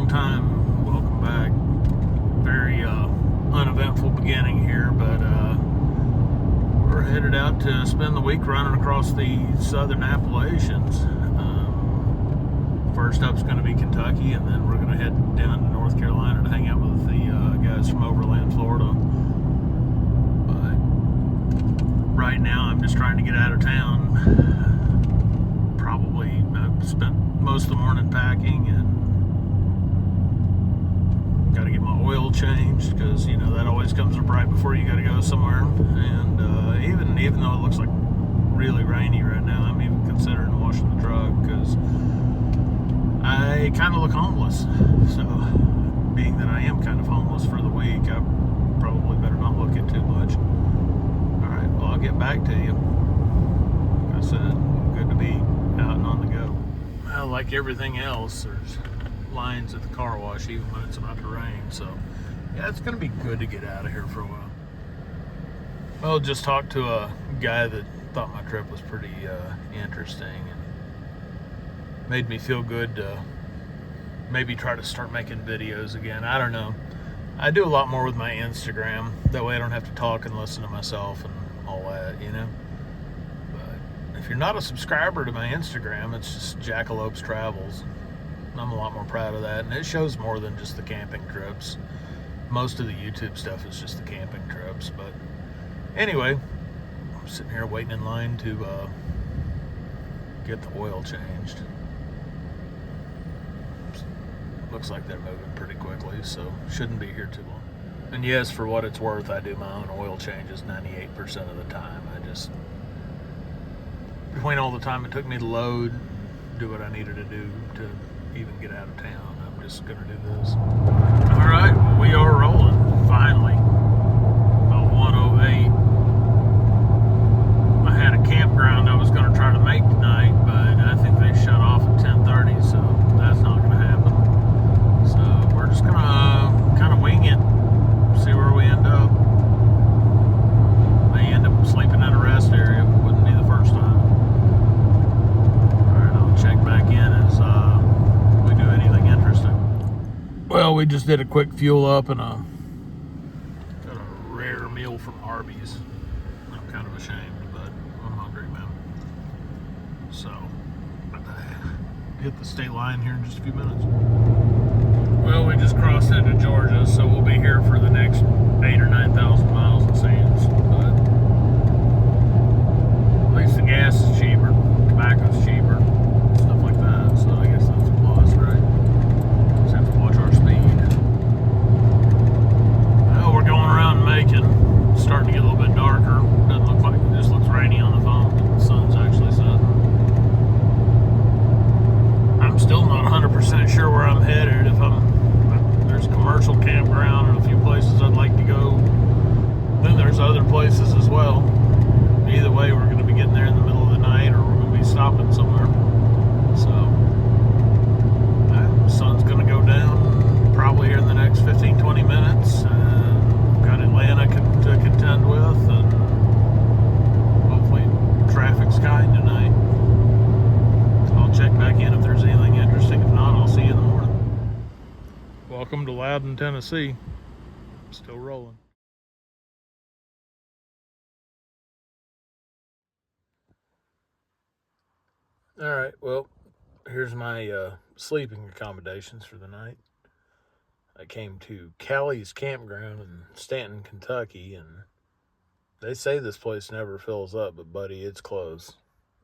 long time. Welcome back. Very uneventful beginning here, but we're headed out to spend the week running across the southern Appalachians. First up's going to be Kentucky, and then we're going to head down to North Carolina to hang out with the guys from Overland, Florida. But right now, I'm just trying to get out of town. Probably I've spent most of the morning packing and got to get my oil changed because you know that always comes up right before you got to go somewhere. And even though it looks like really rainy right now, I'm even considering washing the truck because I kind of look homeless. So being that I am kind of homeless for the week, I probably better not look at too much. All right, well, I'll get back to you. Like I said, good to be out and on the go. Well, like everything else, there's lines at the car wash even when it's about to rain. So yeah, it's going to be good to get out of here for a while. Well, just talked to a guy that thought my trip was pretty interesting and made me feel good to maybe try to start making videos again. I don't know. I do a lot more with my Instagram. That way I don't have to talk and listen to myself and all that, you know. But if you're not a subscriber to my Instagram, it's just Jackalopes Travels. I'm a lot more proud of that, and it shows more than just the camping trips. Most of the YouTube stuff is just the camping trips, but anyway, I'm sitting here waiting in line to get the oil changed. Looks like they're moving pretty quickly, so shouldn't be here too long. And yes, for what it's worth, I do my own oil changes 98% of the time. I just, between all the time it took me to load, do what I needed to do to even get out of town, I'm just gonna do this. All right, we are rolling, finally. About 1:08. I had a campground I was gonna try to make tonight, but I think they shut off at 10:30, so that's not gonna happen. So we're just gonna kind of wing it, see where we end up. May end up sleeping in a rest area, wouldn't be the first time. All right, I'll check back in as we do anything interesting. Well, we just did a quick fuel up and got a rare meal from Arby's. I'm kind of ashamed, but I'm hungry, man. So, hit the state line here in just a few minutes. Well, we just crossed into Georgia, so we'll be here for the next 8,000 or 9,000 miles, it seems. But at least the gas is cheaper, tobacco's cheaper, stuff like that. So I guess that's a plus, right? Just have to watch our speed. Well, we're going around Macon. It's starting to get a little bit darker. Doesn't look like it just looks rainy on the phone, but the sun's actually setting. I'm still not 100% sure where I'm headed. There's a commercial campground and a few places I'd like to go. Then there's other places as well. Either way, we're going to be getting there in the middle of the night or we're going to be stopping somewhere. So, the sun's going to go down probably here in the next 15-20 minutes. Got Atlanta to contend with, and hopefully traffic's kind tonight. I'll check back in if there's anything interesting. If not, I'll see you in the morning. Welcome to Loudon, Tennessee. Still rolling. All right, well, here's my sleeping accommodations for the night. I came to Callie's Campground in Stanton, Kentucky, and they say this place never fills up, but buddy, it's close.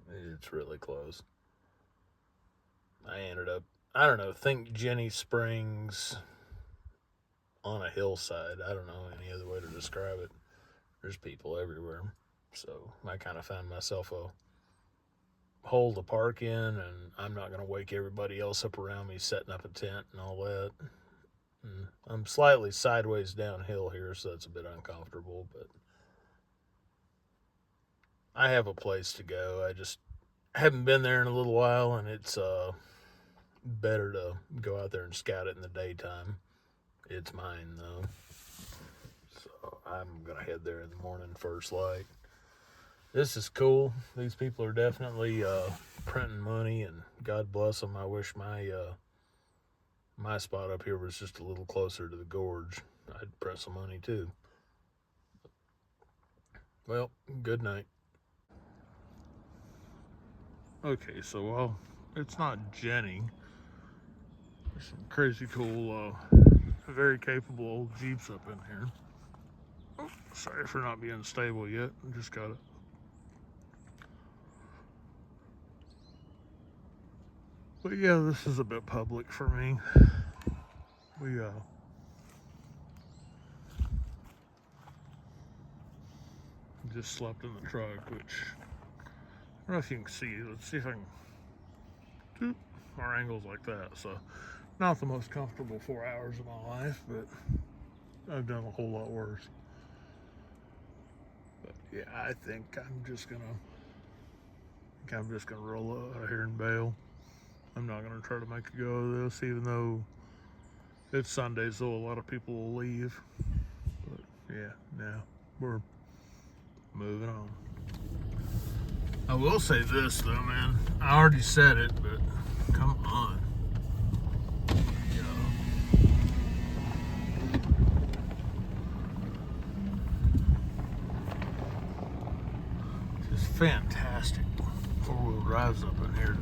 It's really close. I ended up, I don't know, think Jenny Springs on a hillside. I don't know any other way to describe it. There's people everywhere. So I kind of found myself a hole to park in, and I'm not going to wake everybody else up around me setting up a tent and all that. And I'm slightly sideways downhill here, so that's a bit uncomfortable, but I have a place to go. I just haven't been there in a little while, and it's better to go out there and scout it in the daytime. It's mine, though. So I'm going to head there in the morning first light. This is cool. These people are definitely printing money, and God bless them. I wish my my spot up here was just a little closer to the gorge, I'd press some money too. Well, good night. Okay, so well, it's not Jenny. There's some crazy cool, very capable old Jeeps up in here. Oh, sorry for not being stable yet. I just got it. But yeah, this is a bit public for me. We just slept in the truck, which I don't know if you can see. Let's see if I can. Our angle's like that, so not the most comfortable 4 hours of my life, but I've done a whole lot worse. But yeah, I think I'm just gonna roll out here and bail. I'm not gonna try to make a go of this, even though it's Sunday, so a lot of people will leave. But yeah, now we're moving on. I will say this though, man. I already said it, but come on. Just fantastic four-wheel drives up in here.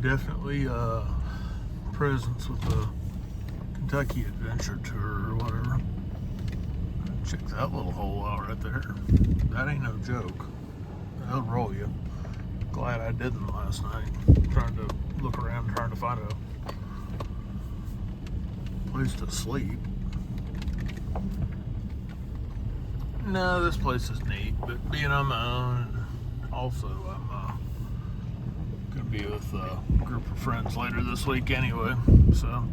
Definitely presence with the Kentucky Adventure Tour or whatever. Check that little hole out right there. That ain't no joke. They'll roll you. Glad I didn't last night. Trying to look around, trying to find a place to sleep. No, this place is neat, but being on my own, also I'm gonna be with a group of friends later this week anyway, so.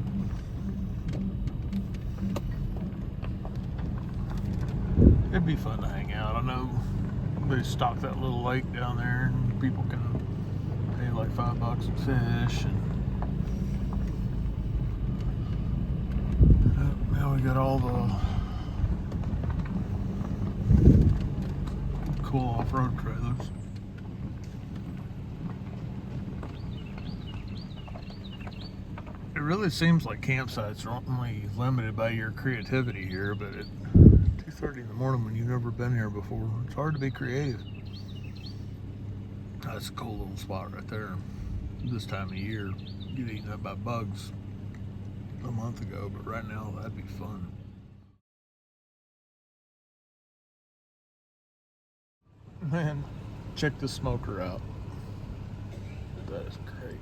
It'd be fun to hang out. I know they stock that little lake down there and people can pay like $5 and fish. And now we got all the cool off-road trailers. It really seems like campsites are only limited by your creativity here, but at 2:30 in the morning when you've never been here before, it's hard to be creative. That's a cool little spot right there. This time of year, get eaten up by bugs a month ago, but right now that'd be fun. Man, check the smoker out. That is great.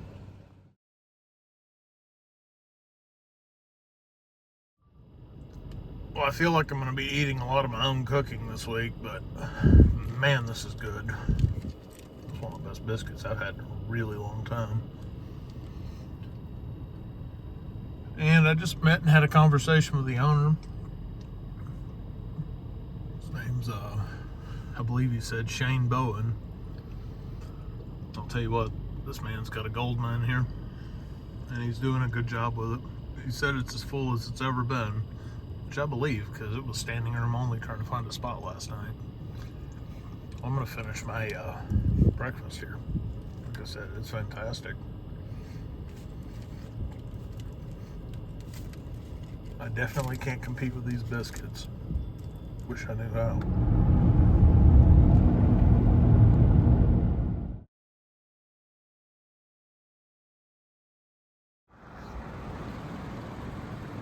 Well, I feel like I'm going to be eating a lot of my own cooking this week, but man, this is good. It's one of the best biscuits I've had in a really long time. And I just met and had a conversation with the owner. His name's, I believe he said Shane Bowen. I'll tell you what, this man's got a gold mine here, and he's doing a good job with it. He said it's as full as it's ever been, which I believe, because it was standing room only trying to find a spot last night. I'm gonna finish my breakfast here. Like I said, it's fantastic. I definitely can't compete with these biscuits. Wish I knew how.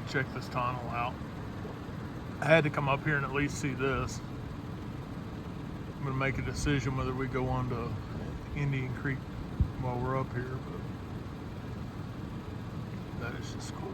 Check this tunnel out. I had to come up here and at least see this. I'm gonna make a decision whether we go on to Indian Creek while we're up here, but that is just cool.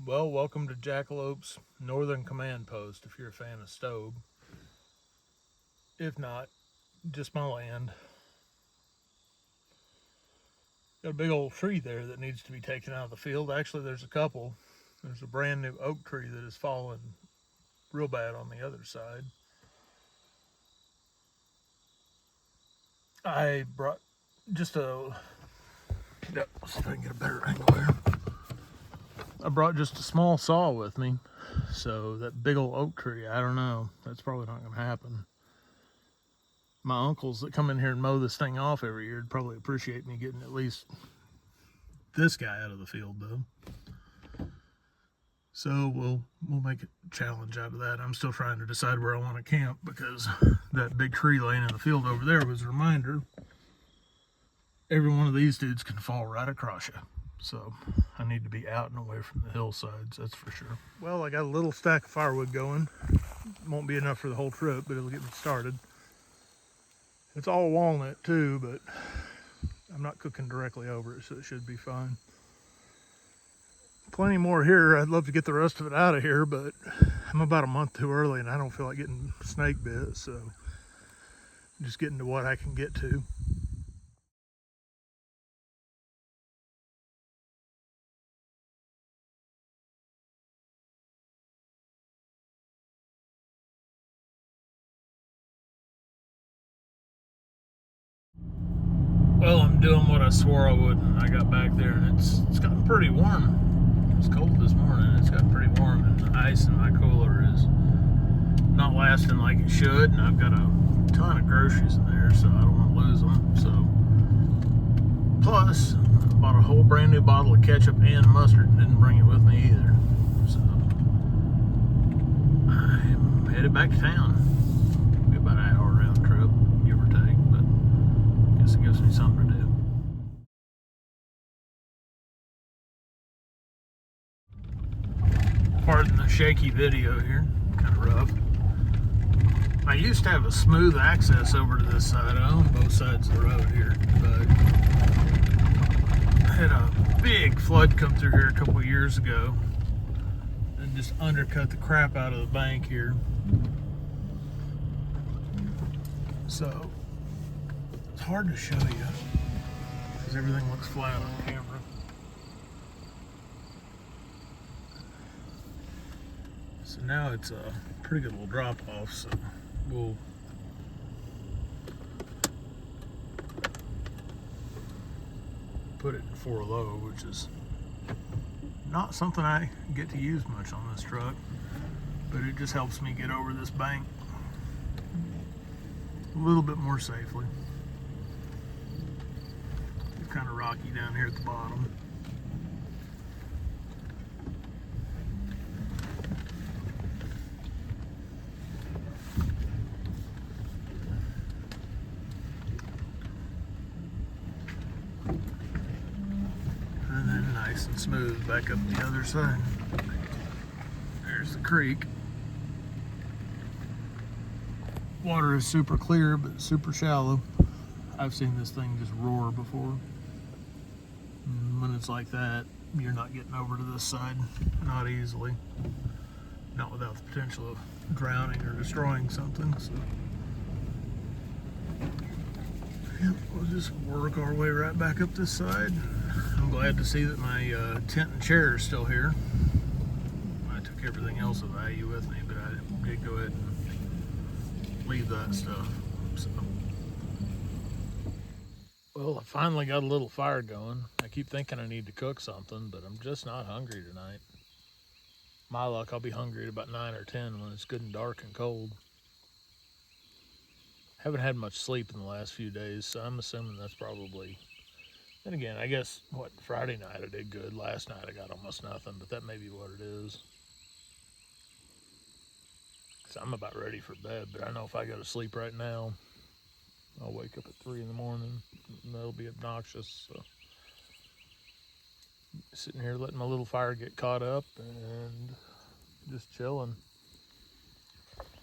Well, welcome to Jackalope's Northern Command Post if you're a fan of Stobe. If not, just my land. Got a big old tree there that needs to be taken out of the field. Actually, there's a couple. There's a brand new oak tree that has fallen real bad on the other side. I brought just a... let's see if I can get a better angle here. I brought just a small saw with me. So that big old oak tree, I don't know. That's probably not going to happen. My uncles that come in here and mow this thing off every year would probably appreciate me getting at least this guy out of the field, though. So we'll make a challenge out of that. I'm still trying to decide where I want to camp because that big tree laying in the field over there was a reminder. Every one of these dudes can fall right across you. So I need to be out and away from the hillsides, that's for sure. Well, I got a little stack of firewood going. Won't be enough for the whole trip, but it'll get me started. It's all walnut too, but I'm not cooking directly over it, so it should be fine. Plenty more here. I'd love to get the rest of it out of here, but I'm about a month too early and I don't feel like getting snake bit, so I'm just getting to what I can get to. Well, I'm doing what I swore I wouldn't. I got back there and it's gotten pretty warm. It was cold this morning. It's gotten pretty warm and the ice in my cooler is not lasting like it should. And I've got a ton of groceries in there, so I don't want to lose them. So, plus, I bought a whole brand new bottle of ketchup and mustard and didn't bring it with me either. So, I'm headed back to town. It'll be about an hour round trip, give or take, but I guess it gives me something to do. Pardon the shaky video here, kind of rough. I used to have a smooth access over to this side. I own both sides of the road here, but I had a big flood come through here a couple years ago and just undercut the crap out of the bank here. So it's hard to show you because everything looks flat on camera. So now it's a pretty good little drop off, so we'll put it in 4 low, which is not something I get to use much on this truck, but it just helps me get over this bank a little bit more safely. It's kind of rocky down here at the bottom. Nice and smooth back up the other side. There's the creek. Water is super clear but super shallow. I've seen this thing just roar before. And when it's like that, you're not getting over to this side, not easily. Not without the potential of drowning or destroying something. So yep, we'll just work our way right back up this side. I'm glad to see that my tent and chair is still here. I took everything else of value with me, but I did go ahead and leave that stuff. So, well, I finally got a little fire going. I keep thinking I need to cook something, but I'm just not hungry tonight. My luck, I'll be hungry at about 9 or 10 when it's good and dark and cold. Haven't had much sleep in the last few days, so I'm assuming that's probably... And again, I guess, Friday night I did good. Last night I got almost nothing, but that may be what it is. So I'm about ready for bed, but I know if I go to sleep right now, I'll wake up at 3 in the morning, and that'll be obnoxious. So, sitting here letting my little fire get caught up and just chilling.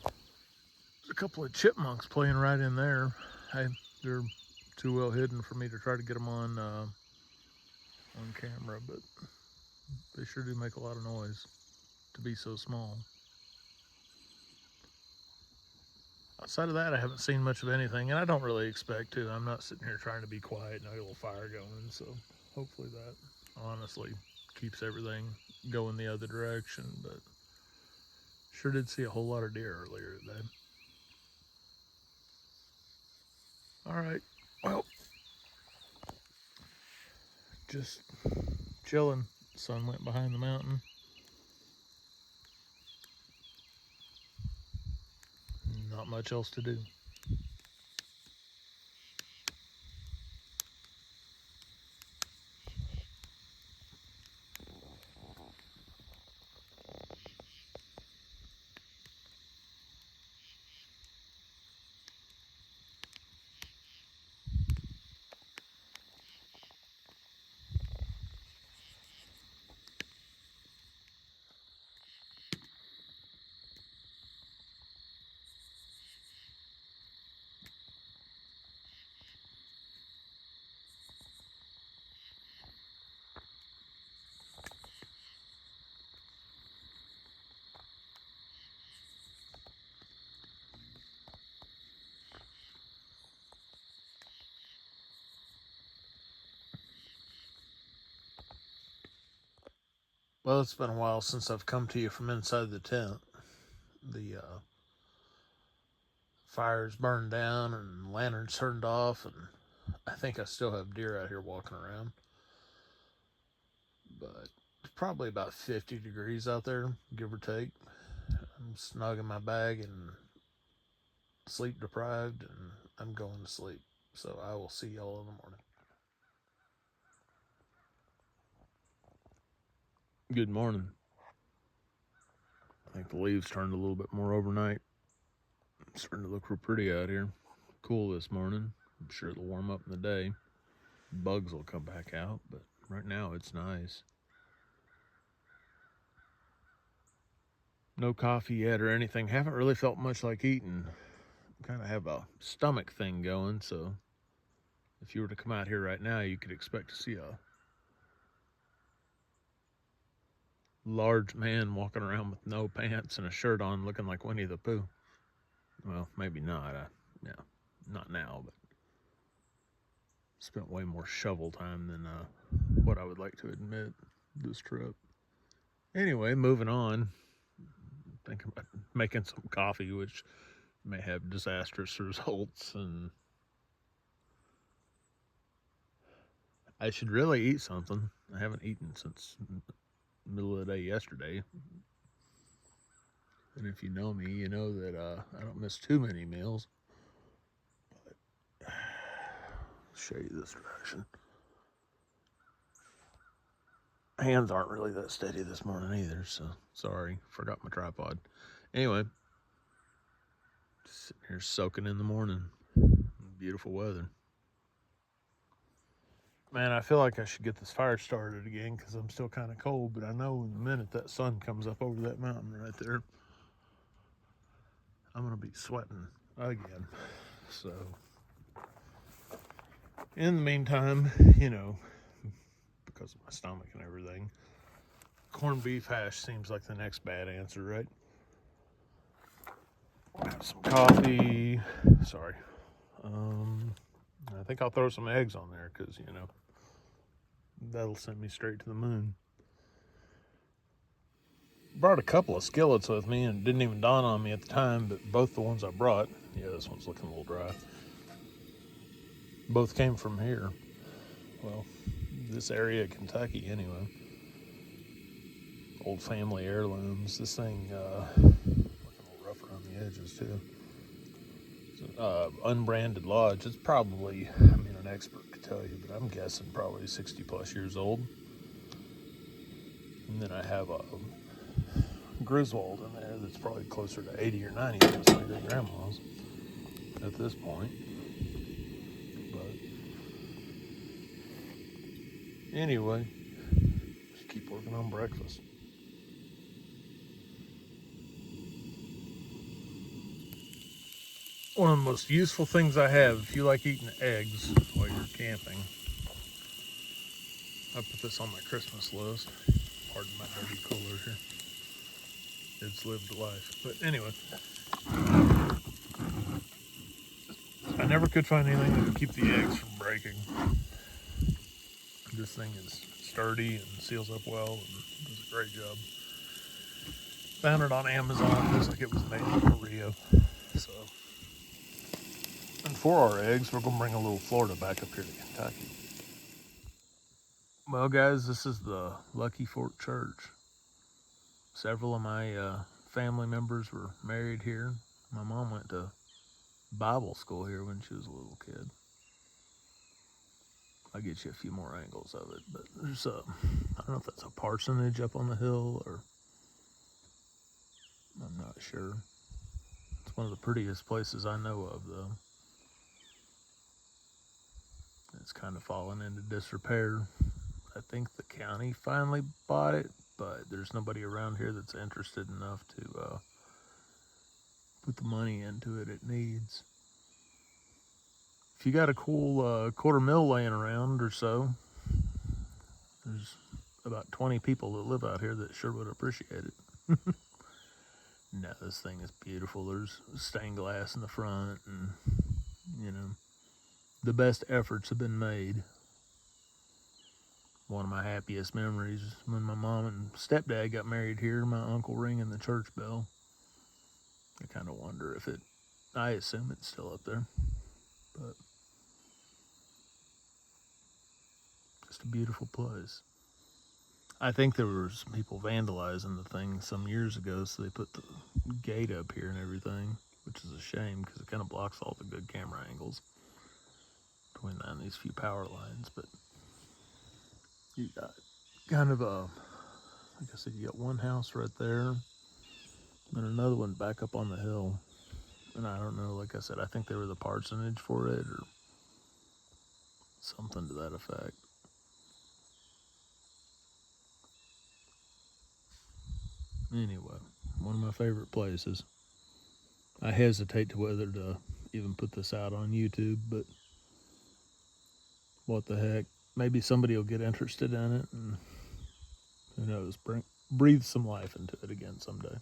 There's a couple of chipmunks playing right in there. They're too well hidden for me to try to get them on camera, but They sure do make a lot of noise to be so small. Outside of that, I haven't seen much of anything, and I don't really expect to. I'm not sitting here trying to be quiet and I got a little fire going, so hopefully that honestly keeps everything going the other direction. But sure did see a whole lot of deer earlier today. All right, well, just chilling. Sun went behind the mountain. Not much else to do. Well, it's been a while since I've come to you from inside the tent. The fire's burned down and lanterns turned off, and I think I still have deer out here walking around. But it's probably about 50 degrees out there, give or take. I'm snug in my bag and sleep deprived, and I'm going to sleep. So I will see y'all in the morning. Good morning. I think the leaves turned a little bit more overnight. It's starting to look real pretty out here. Cool this morning. I'm sure it'll warm up in the day. Bugs will come back out, but right now it's nice. No coffee yet or anything. Haven't really felt much like eating. Kind of have a stomach thing going, so if you were to come out here right now, you could expect to see a large man walking around with no pants and a shirt on looking like Winnie the Pooh. Well, maybe not. Yeah, not now, but spent way more shovel time than what I would like to admit this trip. Anyway, moving on. Thinking about making some coffee, which may have disastrous results, and I should really eat something. I haven't eaten since the middle of the day yesterday. And if you know me, you know that I don't miss too many meals. But I'll show you this direction. Hands aren't really that steady this morning either, so sorry, forgot my tripod. Anyway, just sitting here soaking in the morning. Beautiful weather. Man, I feel like I should get this fire started again because I'm still kind of cold, but I know in a minute that sun comes up over that mountain right there, I'm going to be sweating again. So, in the meantime, you know, because of my stomach and everything, corned beef hash seems like the next bad answer, right? Have some coffee. Sorry. I think I'll throw some eggs on there because, you know, that'll send me straight to the moon. Brought a couple of skillets with me and it didn't even dawn on me at the time, but both the ones I brought, yeah, this one's looking a little dry, both came from here. Well, this area of Kentucky anyway. Old family heirlooms. This thing looking a little rough around the edges too. Unbranded lodge. It's probably, I mean, an expert could tell you, but I'm guessing probably 60 plus years old. And then I have a Griswold in there that's probably closer to 80 or 90 than my great grandma's at this point. But anyway, just keep working on breakfast. One of the most useful things I have if you like eating eggs while you're camping. I put this on my Christmas list. Pardon my dirty cooler here. It's lived life. But anyway, I never could find anything that would keep the eggs from breaking. This thing is sturdy and seals up well and does a great job. Found it on Amazon. Looks like it was made in Korea. So, and for our eggs, we're gonna bring a little Florida back up here to Kentucky. Well, guys, this is the Lucky Fork Church. Several of my family members were married here. My mom went to Bible school here when she was a little kid. I'll get you a few more angles of it, but there's a, I don't know if that's a parsonage up on the hill or, I'm not sure. It's one of the prettiest places I know of, though. It's kind of fallen into disrepair. I think the county finally bought it, but there's nobody around here that's interested enough to put the money into it needs. If you got a cool $250,000 laying around or so, there's about 20 people that live out here that sure would appreciate it. No, this thing is beautiful. There's stained glass in the front, and you know, the best efforts have been made. One of my happiest memories is when my mom and stepdad got married here, my uncle ringing the church bell. I kind of wonder if it, I assume it's still up there, but just a beautiful place. I think there were some people vandalizing the thing some years ago, so they put the gate up here and everything, which is a shame because it kind of blocks all the good camera angles between that and these few power lines. But you got kind of a, like I said, you got one house right there and another one back up on the hill. And I don't know, like I said, I think they were the parsonage for it or something to that effect. Anyway, one of my favorite places. I hesitate to whether to even put this out on YouTube, but what the heck? Maybe somebody will get interested in it, and who knows, breathe some life into it again someday.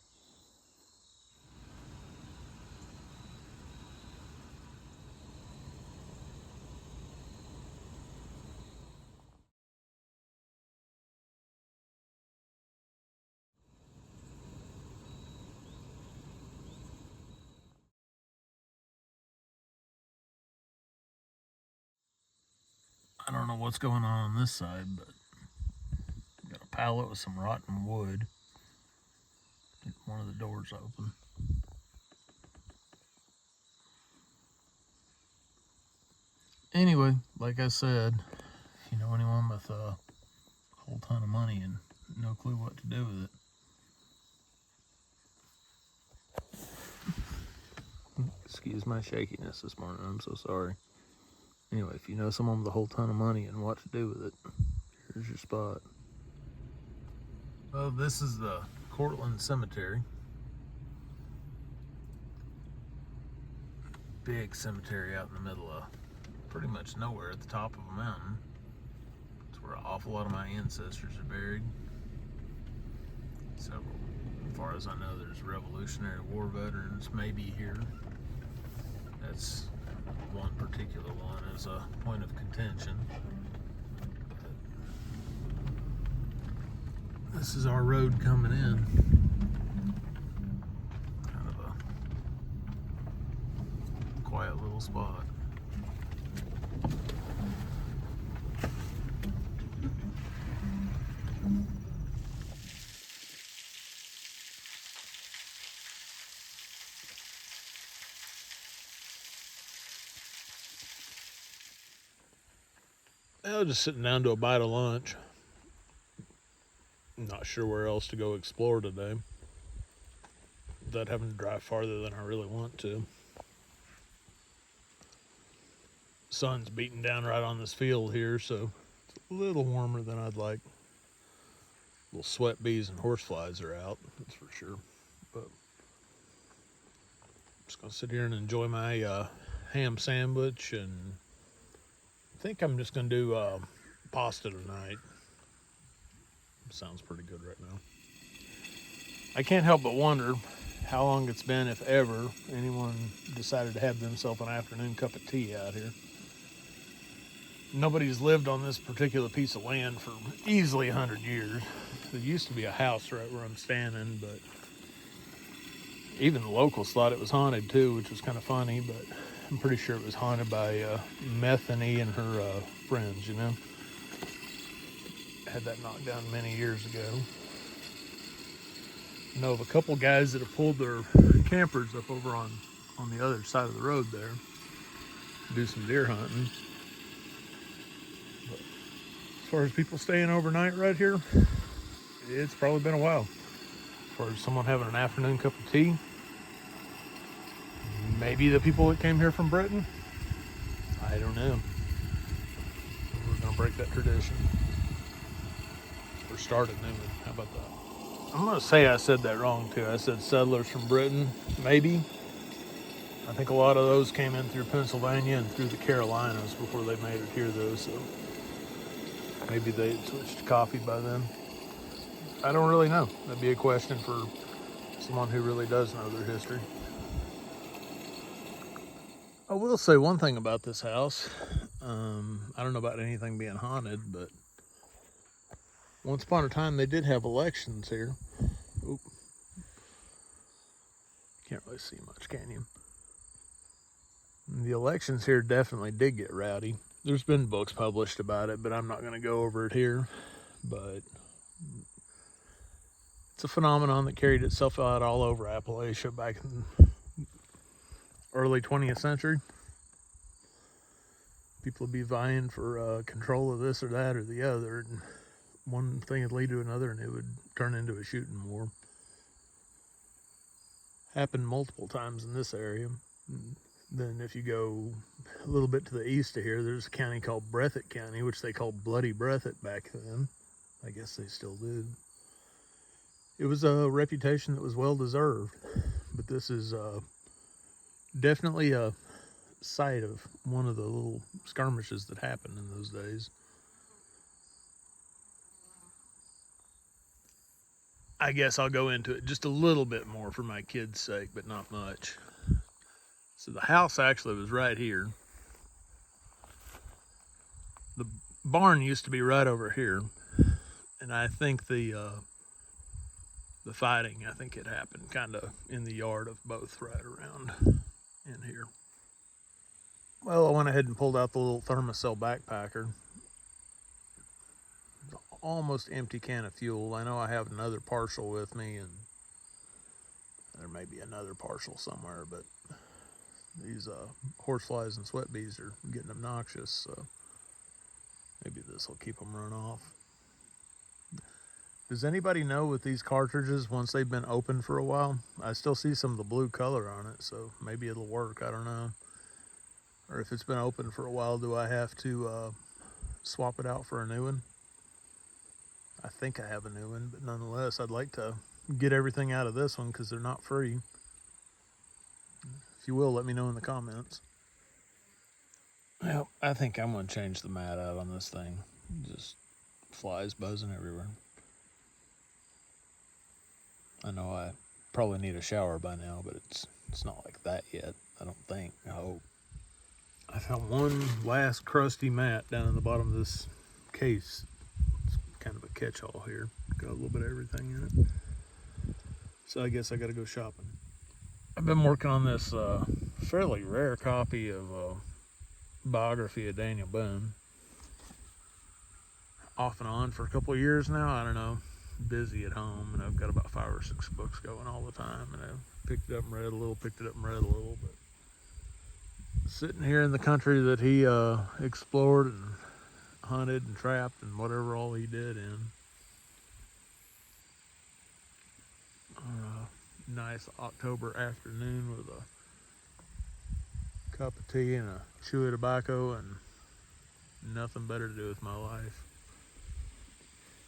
I don't know what's going on this side, but got a pallet with some rotten wood. Get one of the doors open. Anyway, like I said, if you know anyone with a whole ton of money and no clue what to do with it. Excuse my shakiness this morning, I'm so sorry. Anyway, if you know someone with a whole ton of money and what to do with it, here's your spot. Well, this is the Cortland Cemetery. Big cemetery out in the middle of pretty much nowhere at the top of a mountain. It's where an awful lot of my ancestors are buried. Several, as far as I know, there's Revolutionary War veterans maybe here. That's one particular one as a point of contention. This is our road coming in. Kind of a quiet little spot. Well, just sitting down to a bite of lunch. Not sure where else to go explore today without having to drive farther than I really want to. Sun's beating down right on this field here, so it's a little warmer than I'd like. Little sweat bees and horseflies are out, that's for sure. But I'm just gonna sit here and enjoy my ham sandwich, and I think I'm just gonna do pasta tonight. sounds pretty good right now. I can't help but wonder how long it's been, if ever, anyone decided to have themselves an afternoon cup of tea out here. Nobody's lived on this particular piece of land for easily 100 years. There used to be a house right where I'm standing, but even the locals thought it was haunted too, which was kind of funny, but I'm pretty sure it was haunted by Methany and her friends, you know. Had that knocked down many years ago. I know of a couple guys that have pulled their campers up over on the other side of the road there to do some deer hunting. But as far as people staying overnight right here, it's probably been a while. As far as someone having an afternoon cup of tea, maybe the people that came here from Britain, I don't know. We're gonna break that tradition. Or start a new one. How about that? I'm gonna say I said that wrong too. I said settlers from Britain, maybe. I think a lot of those came in through Pennsylvania and through the Carolinas before they made it here though, so maybe they had switched to coffee by then. I don't really know. That'd be a question for someone who really does know their history. I will say one thing about this house. I don't know about anything being haunted, but once upon a time they did have elections here. Oop. Can't really see much, can you? The elections here definitely did get rowdy. There's been books published about it, but I'm not going to go over it here. But it's a phenomenon that carried itself out all over Appalachia back in early 20th century. People would be vying for control of this or that or the other, and one thing would lead to another, and it would turn into a shooting war. Happened multiple times in this area. Then if you go a little bit to the east of here, there's a county called Breathitt County, which they called Bloody Breathitt back then. I guess they still do. It was a reputation that was well deserved, but this is definitely a site of one of the little skirmishes that happened in those days. I guess I'll go into it just a little bit more for my kids' sake, but not much. So the house actually was right here. The barn used to be right over here, and I think the fighting, I think it happened kind of in the yard of both right around in here. Well, I went ahead and pulled out the little Thermacell backpacker. Almost empty can of fuel. I know I have another partial with me, and there may be another partial somewhere, but these horseflies and sweat bees are getting obnoxious, so maybe this will keep them run off. Does anybody know with these cartridges, once they've been open for a while, I still see some of the blue color on it, so maybe it'll work, I don't know. Or if it's been open for a while, do I have to swap it out for a new one? I think I have a new one, but nonetheless, I'd like to get everything out of this one because they're not free. If you will, let me know in the comments. Well, I think I'm going to change the mat out on this thing. Just flies buzzing everywhere. I know I probably need a shower by now, but it's not like that yet. I don't think. I hope. I found one last crusty mat down in the bottom of this case. It's kind of a catch-all here. Got a little bit of everything in it. So I guess I got to go shopping. I've been working on this fairly rare copy of biography of Daniel Boone. Off and on for a couple of years now. I don't know. Busy at home, and I've got about 5 or 6 books going all the time, and I've picked it up and read a little, picked it up and read a little, but sitting here in the country that he explored and hunted and trapped and whatever all he did in. Nice October afternoon with a cup of tea and a chew of tobacco and nothing better to do with my life.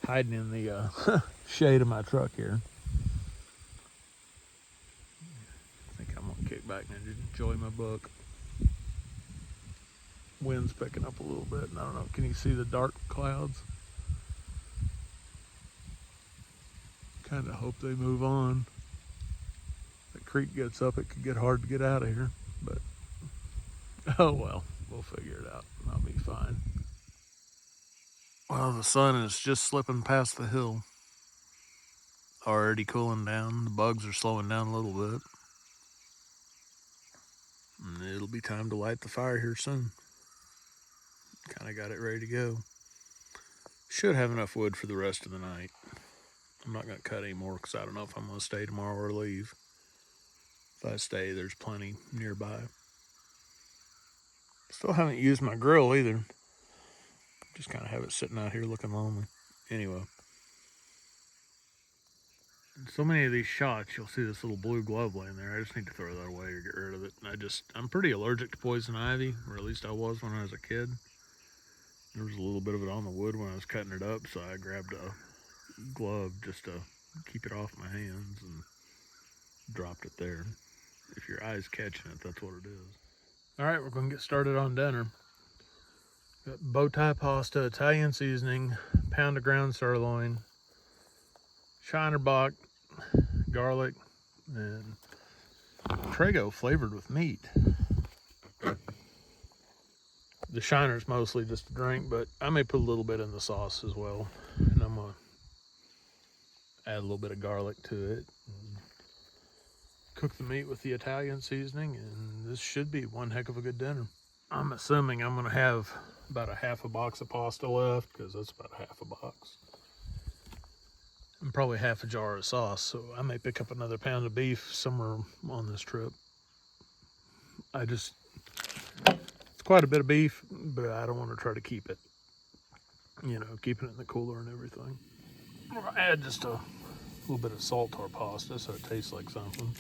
Hiding in the shade of my truck here. I think I'm gonna kick back and enjoy my book. Wind's picking up a little bit, and I don't know, can you see the dark clouds? Kind of hope they move on. That creek gets up, it could get hard to get out of here, but oh well, we'll figure it out. I'll be fine. Well, the sun is just slipping past the hill, already cooling down. The bugs are slowing down a little bit. And it'll be time to light the fire here soon. Kind of got it ready to go. Should have enough wood for the rest of the night. I'm not going to cut anymore because I don't know if I'm going to stay tomorrow or leave. If I stay, there's plenty nearby. Still haven't used my grill either. Just kind of have it sitting out here looking lonely. Anyway. In so many of these shots, you'll see this little blue glove laying there. I just need to throw that away or get rid of it. I'm pretty allergic to poison ivy, or at least I was when I was a kid. There was a little bit of it on the wood when I was cutting it up, so I grabbed a glove just to keep it off my hands and dropped it there. If your eye's catching it, that's what it is. All right, we're going to get started on dinner. Got bow tie pasta, Italian seasoning, pound of ground sirloin, Shiner Bock, garlic, and Trago flavored with meat. The Shiner's mostly just a drink, but I may put a little bit in the sauce as well. And I'm going to add a little bit of garlic to it. And cook the meat with the Italian seasoning, and this should be one heck of a good dinner. I'm assuming I'm going to have about a half a box of pasta left, because that's about half a box. And probably half a jar of sauce, so I may pick up another pound of beef somewhere on this trip. It's quite a bit of beef, but I don't want to try to keep it, keeping it in the cooler and everything. I'm going to add just a little bit of salt to our pasta so it tastes like something.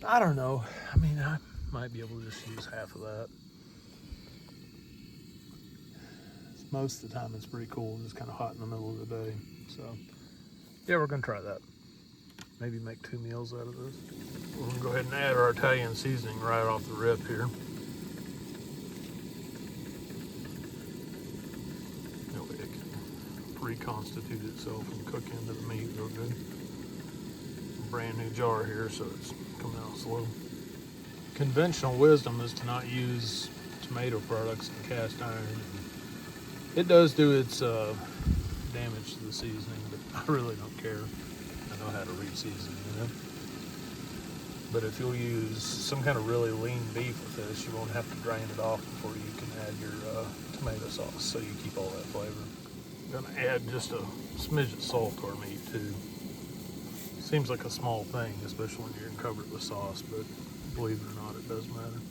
I don't know. I mean, I might be able to just use half of that. Most of the time it's pretty cool, just kind of hot in the middle of the day. So, yeah, we're going to try that. Maybe make 2 meals out of this. We're going to go ahead and add our Italian seasoning right off the rip here. That way it can reconstitute itself and cook into the meat real good. Brand new jar here, so it's coming out slow. Conventional wisdom is to not use tomato products in cast iron. It does do its damage to the seasoning, but I really don't care. I know how to re-season, But if you'll use some kind of really lean beef with this, you won't have to drain it off before you can add your tomato sauce, so you keep all that flavor. I'm gonna add just a smidge of salt to our meat too. Seems like a small thing, especially when you're gonna cover it with sauce, but believe it or not, it does matter.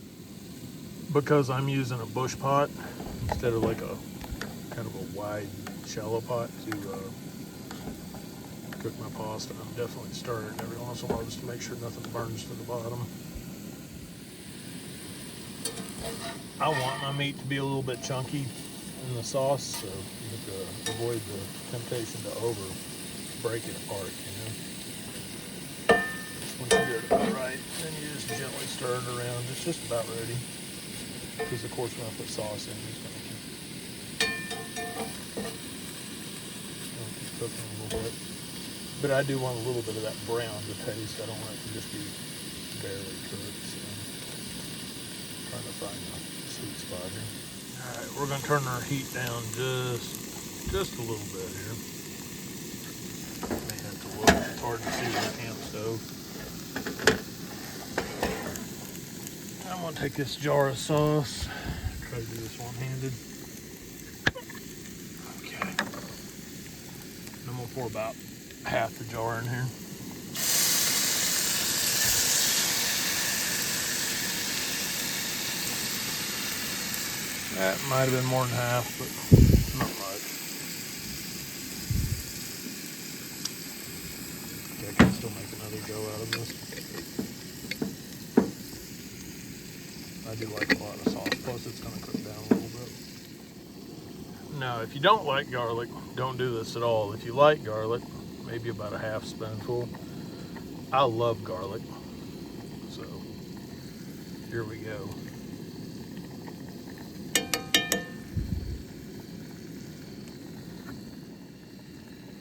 Because I'm using a bush pot instead of like a kind of a wide, shallow pot to cook my pasta, I'm definitely stirring every once in a while just to make sure nothing burns to the bottom. I want my meat to be a little bit chunky in the sauce, so you have to avoid the temptation to over break it apart, Just once you get it about right, then you just gently stir it around. It's just about ready. Because of course when I put sauce in, it's going to keep cooking a little bit. But I do want a little bit of that brown to taste. I don't want it to just be barely cooked. So I'm trying to find the sweet spot here. All right, we're going to turn our heat down just a little bit here. May have to look. It's hard to see with the camp stove. I'm going to take this jar of sauce. Try to do this one-handed. Okay. And I'm going to pour about half the jar in here. That might have been more than half, but not much. Okay, I can still make another go out of this. I do like a lot of sauce, plus it's going to cook down a little bit. Now, if you don't like garlic, don't do this at all. If you like garlic, maybe about a half spoonful. I love garlic, so here we go.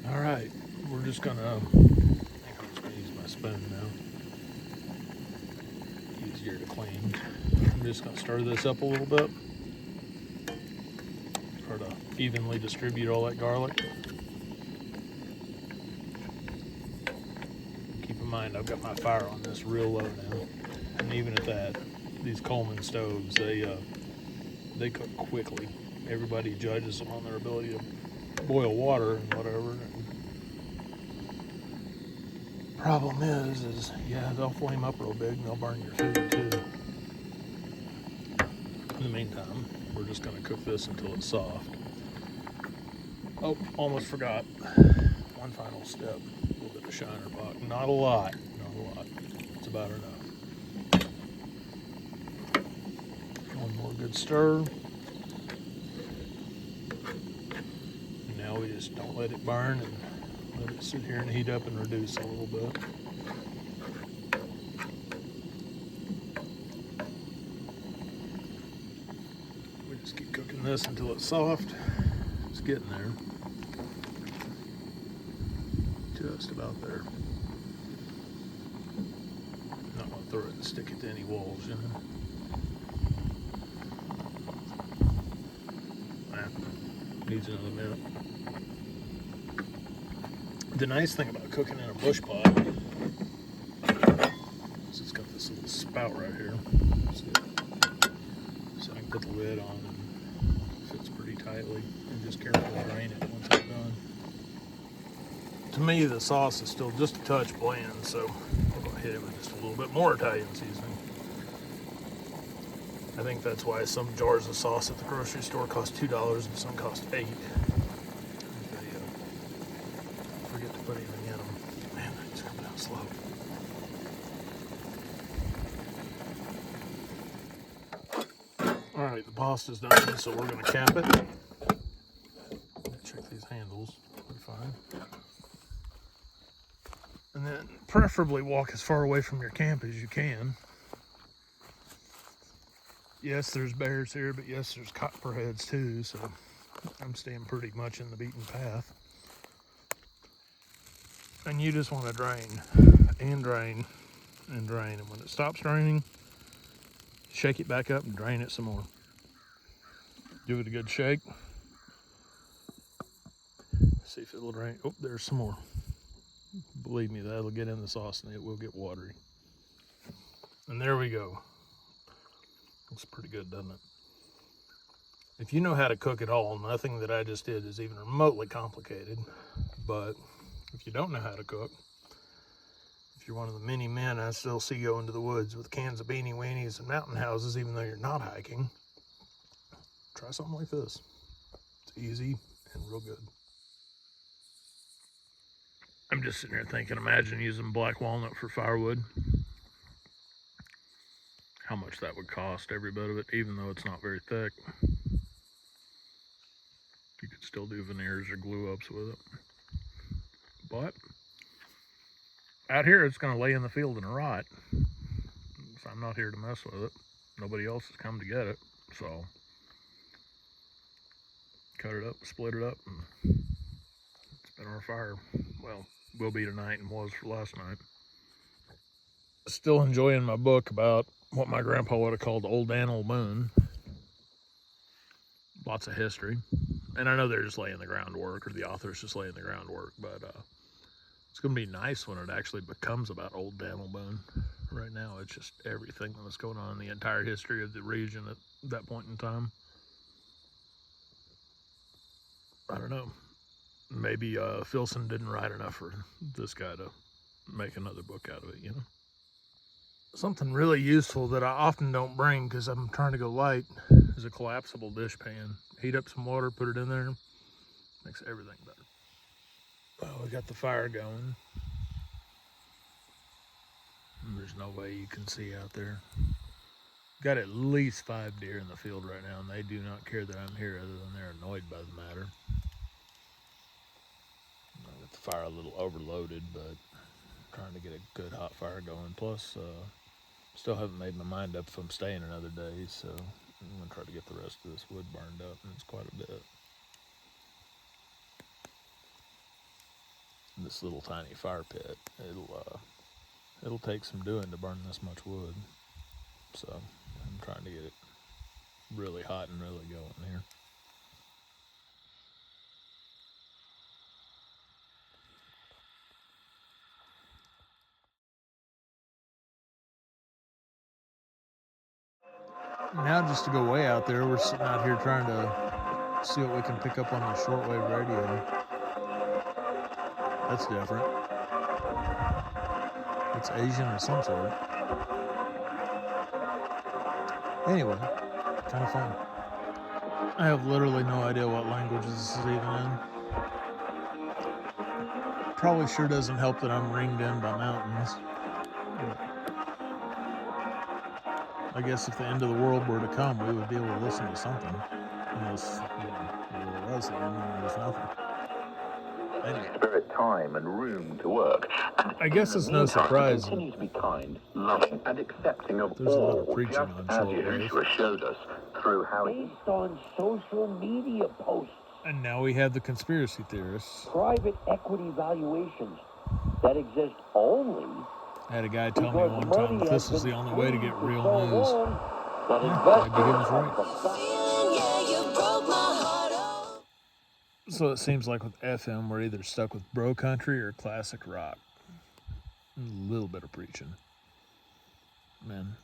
All right, we're just gonna, I think I'm just gonna use my spoon now. Easier to clean. I'm just gonna stir this up a little bit. Try to evenly distribute all that garlic. Keep in mind, I've got my fire on this real low now. And even at that, these Coleman stoves, they cook quickly. Everybody judges them on their ability to boil water and whatever. Problem is yeah, they'll flame up real big and they'll burn your food too. In the meantime, we're just gonna cook this until it's soft. Oh, almost forgot. One final step. A little bit of Shiner Bock. Not a lot. It's about enough. One more good stir. And now we just don't let it burn and let it sit here and heat up and reduce a little bit. We just keep cooking this until it's soft. It's getting there. Just about there. Not gonna throw it and stick it to any walls, you know. Needs another minute. The nice thing about cooking in a bush pot is it's got this little spout right here. So I can put the lid on and it fits pretty tightly and just carefully drain it once it's done. To me, the sauce is still just a touch bland, so I'm gonna hit it with just a little bit more Italian seasoning. I think that's why some jars of sauce at the grocery store cost $2 and some cost $8. They forget to put anything in them. Man, it's coming out slow. All right, the pasta's done, so we're gonna cap it. Check these handles, they're fine. And then preferably walk as far away from your camp as you can. Yes, there's bears here, but yes, there's copperheads too, so I'm staying pretty much in the beaten path. And you just want to drain and drain and drain. And when it stops draining, shake it back up and drain it some more. Give it a good shake. See if it'll drain. Oh, there's some more. Believe me, that'll get in the sauce and it will get watery. And there we go. Looks pretty good, doesn't it? If you know how to cook at all, nothing that I just did is even remotely complicated. But if you don't know how to cook, if you're one of the many men I still see go into the woods with cans of beanie weenies and mountain houses, even though you're not hiking, try something like this. It's easy and real good. I'm just sitting here thinking, imagine using black walnut for firewood. How much that would cost, every bit of it, even though it's not very thick. You could still do veneers or glue ups with it. But out here, it's going to lay in the field and rot. So I'm not here to mess with it. Nobody else has come to get it. So cut it up, split it up, and it's been our fire. Well, will be tonight and was for last night. Still enjoying my book about what my grandpa would have called Old Animal Moon. Lots of history. And I know they're just laying the groundwork, or the author's just laying the groundwork, but it's going to be nice when it actually becomes about Old Animal Moon. Right now, it's just everything that was going on in the entire history of the region at that point in time. I don't know. Maybe Filson didn't write enough for this guy to make another book out of it, you know? Something really useful that I often don't bring because I'm trying to go light is a collapsible dish pan. Heat up some water, put it in there, makes everything better. Well, we got the fire going. There's no way you can see out there. Got at least 5 deer in the field right now, and they do not care that I'm here, other than they're annoyed by the matter. I got the fire a little overloaded, but trying to get a good hot fire going. Plus, still haven't made my mind up if I'm staying another day, so I'm going to try to get the rest of this wood burned up, and it's quite a bit. this little tiny fire pit. It'll take some doing to burn this much wood. So I'm trying to get it really hot and really going here. Now, just to go way out there, we're sitting out here trying to see what we can pick up on the shortwave radio. That's different. It's Asian of some sort. Anyway, kind of fun. I have literally no idea what language this is even in. Probably sure doesn't help that I'm ringed in by mountains. I guess if the end of the world were to come, we would be able to listen to something. Unless, there was the end and there's nothing. Anyway. Spirit time and room to work. And I guess it's no surprise. Continue to be kind, loving, and accepting of there's all, a lot of preaching just on as shortwave. Yahushua showed us through how based on social media posts. And now we have the conspiracy theorists. Private equity valuations that exist only. I had a guy tell me one time that this is the only way to get real news. That maybe he was right. right. So it seems like with FM, we're either stuck with bro country or classic rock. A little bit of preaching. Man,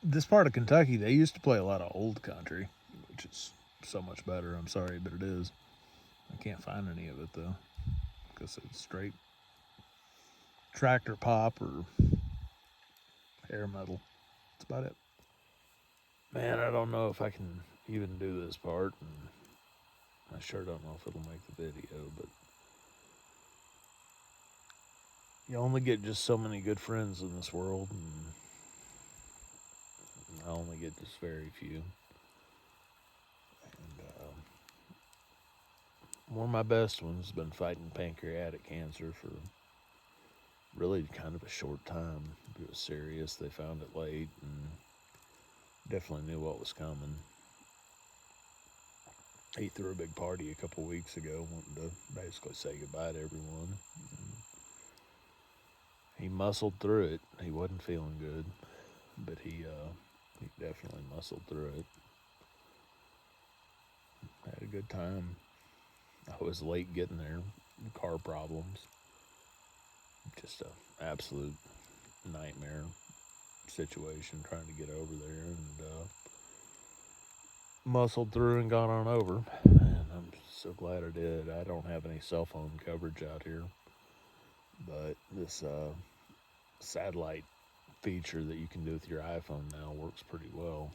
this part of Kentucky, they used to play a lot of old country, which is so much better. I'm sorry, but it is. I can't find any of it, though, because it's straight tractor pop or hair metal. That's about it. Man, I don't know if I can even do this part, and I sure don't know if it'll make the video, but you only get just so many good friends in this world, and I only get just very few. And one of my best ones has been fighting pancreatic cancer for really kind of a short time. It was serious. They found it late and definitely knew what was coming. He threw a big party a couple weeks ago, wanting to basically say goodbye to everyone. He muscled through it. He wasn't feeling good, but he definitely muscled through it. Had a good time. I was late getting there. Car problems. Just an absolute nightmare situation trying to get over there, and muscled through and got on over. And I'm so glad I did. I don't have any cell phone coverage out here, but this satellite feature that you can do with your iPhone now works pretty well.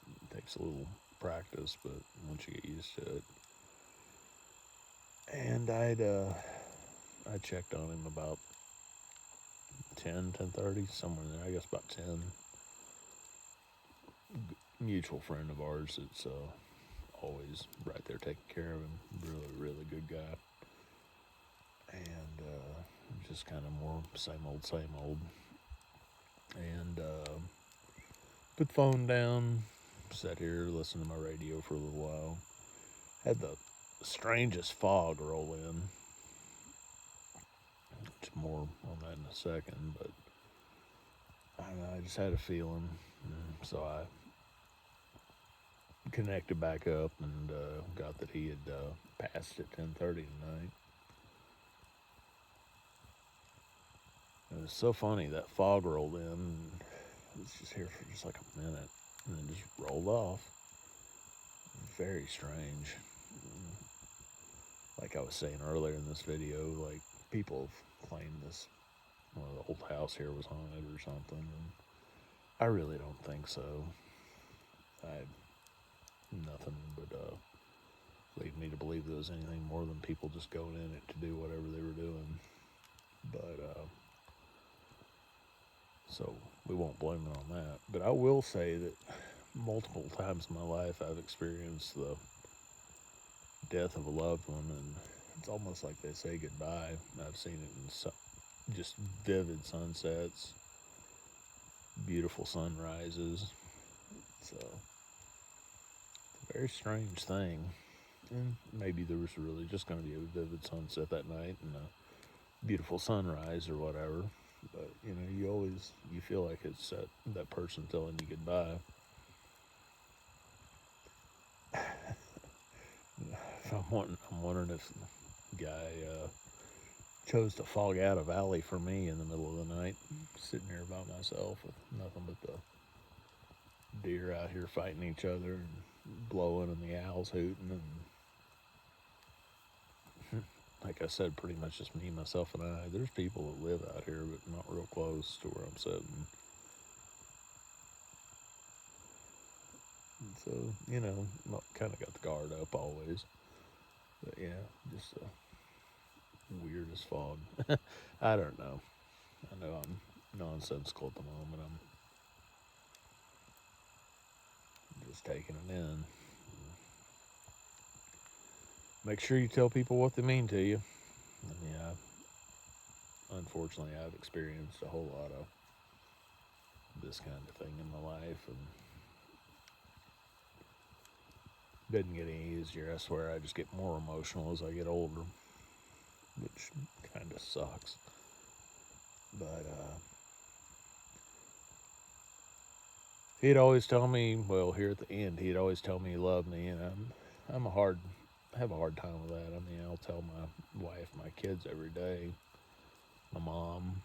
It takes a little practice, but once you get used to it. And I checked on him about 10:30, somewhere in there. I guess about 10. Mutual friend of ours that's always right there taking care of him. Really, really good guy. And just kind of more same old, same old. And put the phone down, sat here, listened to my radio for a little while. Had the strangest fog roll in. Much more on that in a second, but I don't know, I just had a feeling. So I connected back up and got that he had passed at 10:30 tonight. It was so funny, that fog rolled in, and it was just here for just like a minute, and then just rolled off. Very strange. Like I was saying earlier in this video, like people have claimed this, the old house here was haunted or something, and I really don't think so. Nothing would lead me to believe there was anything more than people just going in it to do whatever they were doing. But so we won't blame it on that. But I will say that multiple times in my life I've experienced the death of a loved one, and it's almost like they say goodbye. I've seen it in just vivid sunsets, beautiful sunrises. So it's a very strange thing. And maybe there was really just going to be a vivid sunset that night and a beautiful sunrise or whatever. But you know, you feel like it's that person telling you goodbye. I'm wondering if the guy chose to fog out a valley for me in the middle of the night, sitting here by myself with nothing but the deer out here fighting each other and blowing and the owls hooting and like I said, pretty much just me, myself, and I. There's people that live out here, but not real close to where I'm sitting. And so, you know, kind of got the guard up always. But yeah, just weird as fog. I don't know. I know I'm nonsensical at the moment. I'm just taking it in. Make sure you tell people what they mean to you. And yeah, unfortunately, I've experienced a whole lot of this kind of thing in my life, and doesn't get any easier. I swear, I just get more emotional as I get older, which kind of sucks. But he'd always tell me, well, here at the end, he'd always tell me he loved me, and I have a hard time with that. I mean, I'll tell my wife, my kids every day, my mom,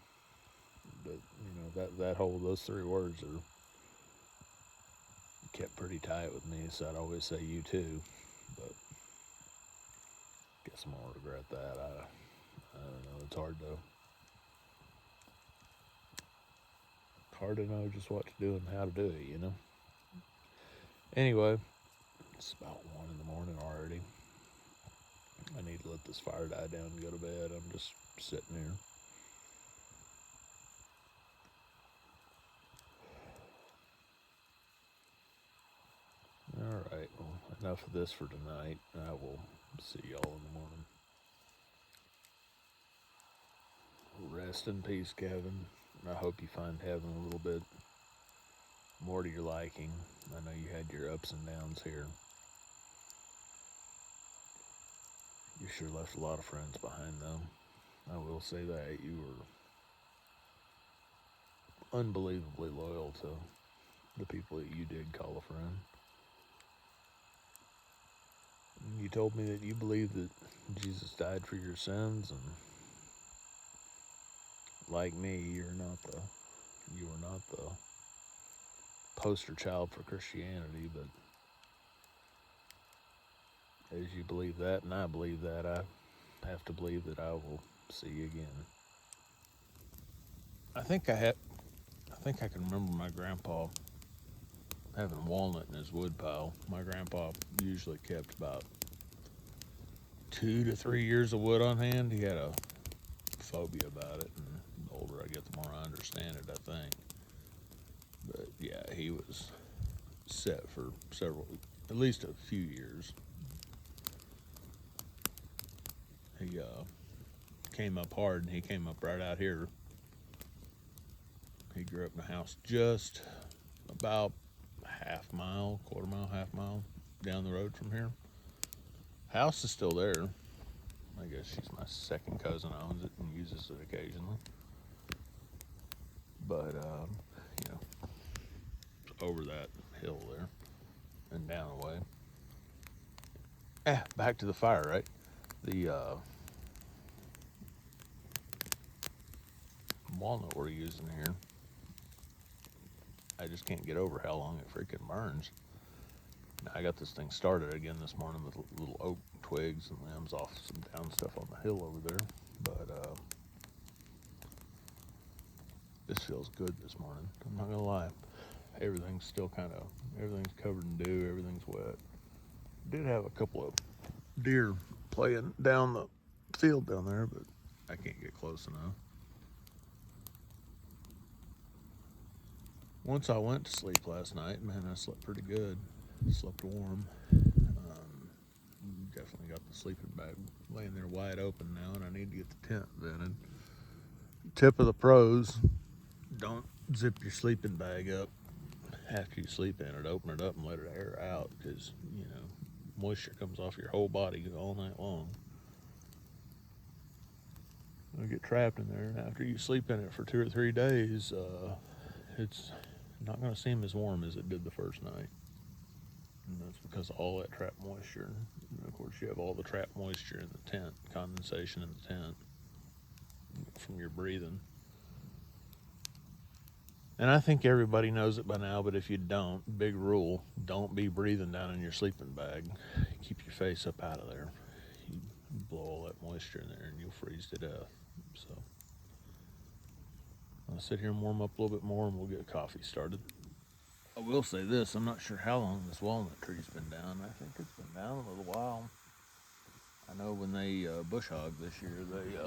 but you know those 3 words are kept pretty tight with me. So I'd always say you too, but guess I'm gonna regret that. I don't know. It's hard to know just what to do and how to do it. You know. Anyway, it's about 1 in the morning already. I need to let this fire die down and go to bed. I'm just sitting here. All right, well, enough of this for tonight. I will see y'all in the morning. Rest in peace, Kevin. I hope you find heaven a little bit more to your liking. I know you had your ups and downs here. You sure left a lot of friends behind, though. I will say that. You were unbelievably loyal to the people that you did call a friend. You told me that you believe that Jesus died for your sins, and like me, you were not the poster child for Christianity, but as you believe that and I believe that, I have to believe that I will see you again. I think I can remember my grandpa having walnut in his wood pile. My grandpa usually kept about 2 to 3 years of wood on hand. He had a phobia about it, and the older I get, the more I understand it, I think. But yeah, he was set for at least a few years. He came up hard, and he came up right out here. He grew up in a house just about quarter mile, half mile down the road from here. House is still there. I guess she's my second cousin, owns it and uses it occasionally. But, you know, over that hill there and down a way. Back to the fire, right? The walnut we're using here, I just can't get over how long it freaking burns. Now, I got this thing started again this morning with little oak twigs and limbs off some down stuff on the hill over there. But this feels good this morning. I'm not gonna lie. Everything's covered in dew. Everything's wet. Did have a couple of deer playing down the field down there, but I can't get close enough. Once I went to sleep last night, man, I slept pretty good. Slept warm. Definitely got the sleeping bag laying there wide open now, and I need to get the tent vented. Tip of the pros: don't zip your sleeping bag up after you sleep in it. Open it up and let it air out, because you know moisture comes off your whole body all night long. It'll get trapped in there, and after you sleep in it for 2 or 3 days, it's not going to seem as warm as it did the first night. And that's because of all that trapped moisture. And of course, you have all the trapped moisture in the tent, condensation in the tent from your breathing. And I think everybody knows it by now, but if you don't, big rule, don't be breathing down in your sleeping bag. Keep your face up out of there. You blow all that moisture in there and you'll freeze to death. So I'll sit here and warm up a little bit more and we'll get coffee started. I will say this, I'm not sure how long this walnut tree's been down. I think it's been down a little while. I know when they bush hogged this year, they,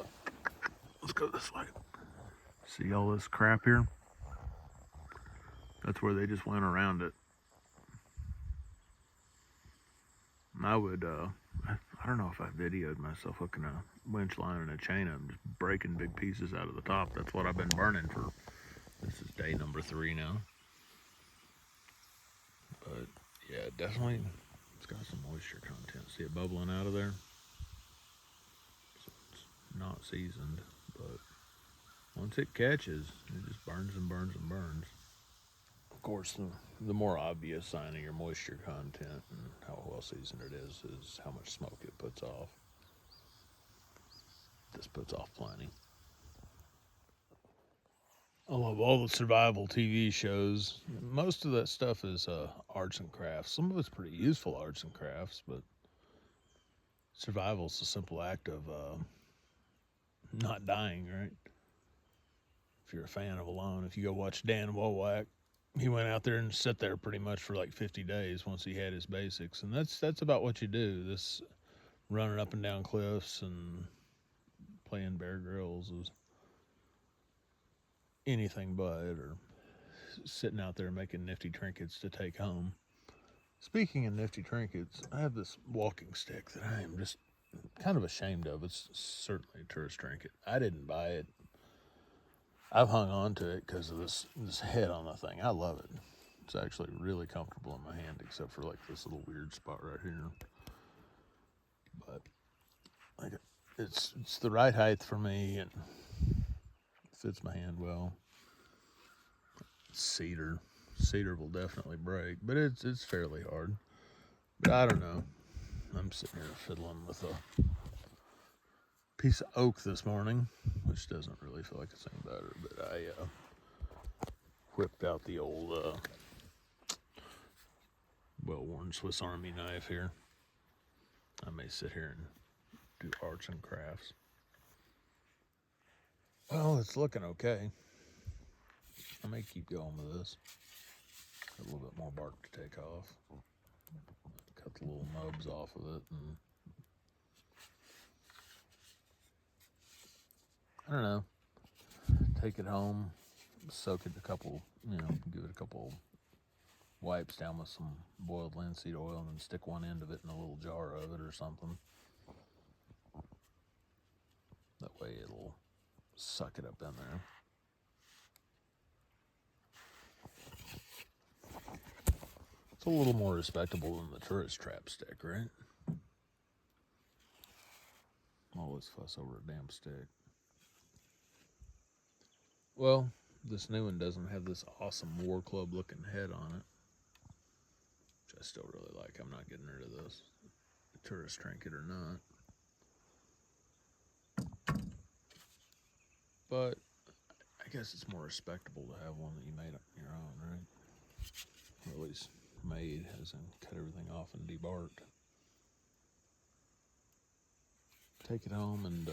let's go this way. See all this crap here? That's where they just went around it. And I would, I don't know if I videoed myself hooking a winch line and a chain up and just breaking big pieces out of the top. That's what I've been burning for, this is day number 3 now. But yeah, definitely, it's got some moisture content. See it bubbling out of there? So it's not seasoned, but once it catches, it just burns and burns and burns. Of course, the more obvious sign of your moisture content and how well seasoned it is how much smoke it puts off. This puts off plenty. I love all the survival TV shows. Most of that stuff is arts and crafts. Some of it's pretty useful arts and crafts, but survival is a simple act of not dying, right? If you're a fan of Alone, if you go watch Dan Wowak, he went out there and sat there pretty much for like 50 days once he had his basics. And that's about what you do. This running up and down cliffs and playing Bear Grylls is anything but, or sitting out there making nifty trinkets to take home. Speaking of nifty trinkets, I have this walking stick that I am just kind of ashamed of. It's certainly a tourist trinket. I didn't buy it. I've hung on to it because of this head on the thing. I love it. It's actually really comfortable in my hand, except for like this little weird spot right here. But like it's the right height for me and fits my hand well. Cedar will definitely break, but it's fairly hard. But I don't know. I'm sitting here fiddling with a piece of oak this morning, which doesn't really feel like it's any better, but I whipped out the old well-worn Swiss Army knife here. I may sit here and do arts and crafts. Well, it's looking okay. I may keep going with this. Got a little bit more bark to take off. Cut the little nubs off of it and I don't know, take it home, soak it a couple, give it a couple wipes down with some boiled linseed oil and then stick one end of it in a little jar of it or something. That way it'll suck it up in there. It's a little more respectable than the tourist trap stick, right? Always fuss over a damn stick. Well, this new one doesn't have this awesome War Club looking head on it, which I still really like. I'm not getting rid of this, tourist trinket or not. But I guess it's more respectable to have one that you made on your own, right? Or at least made, as in cut everything off and debarked. Take it home and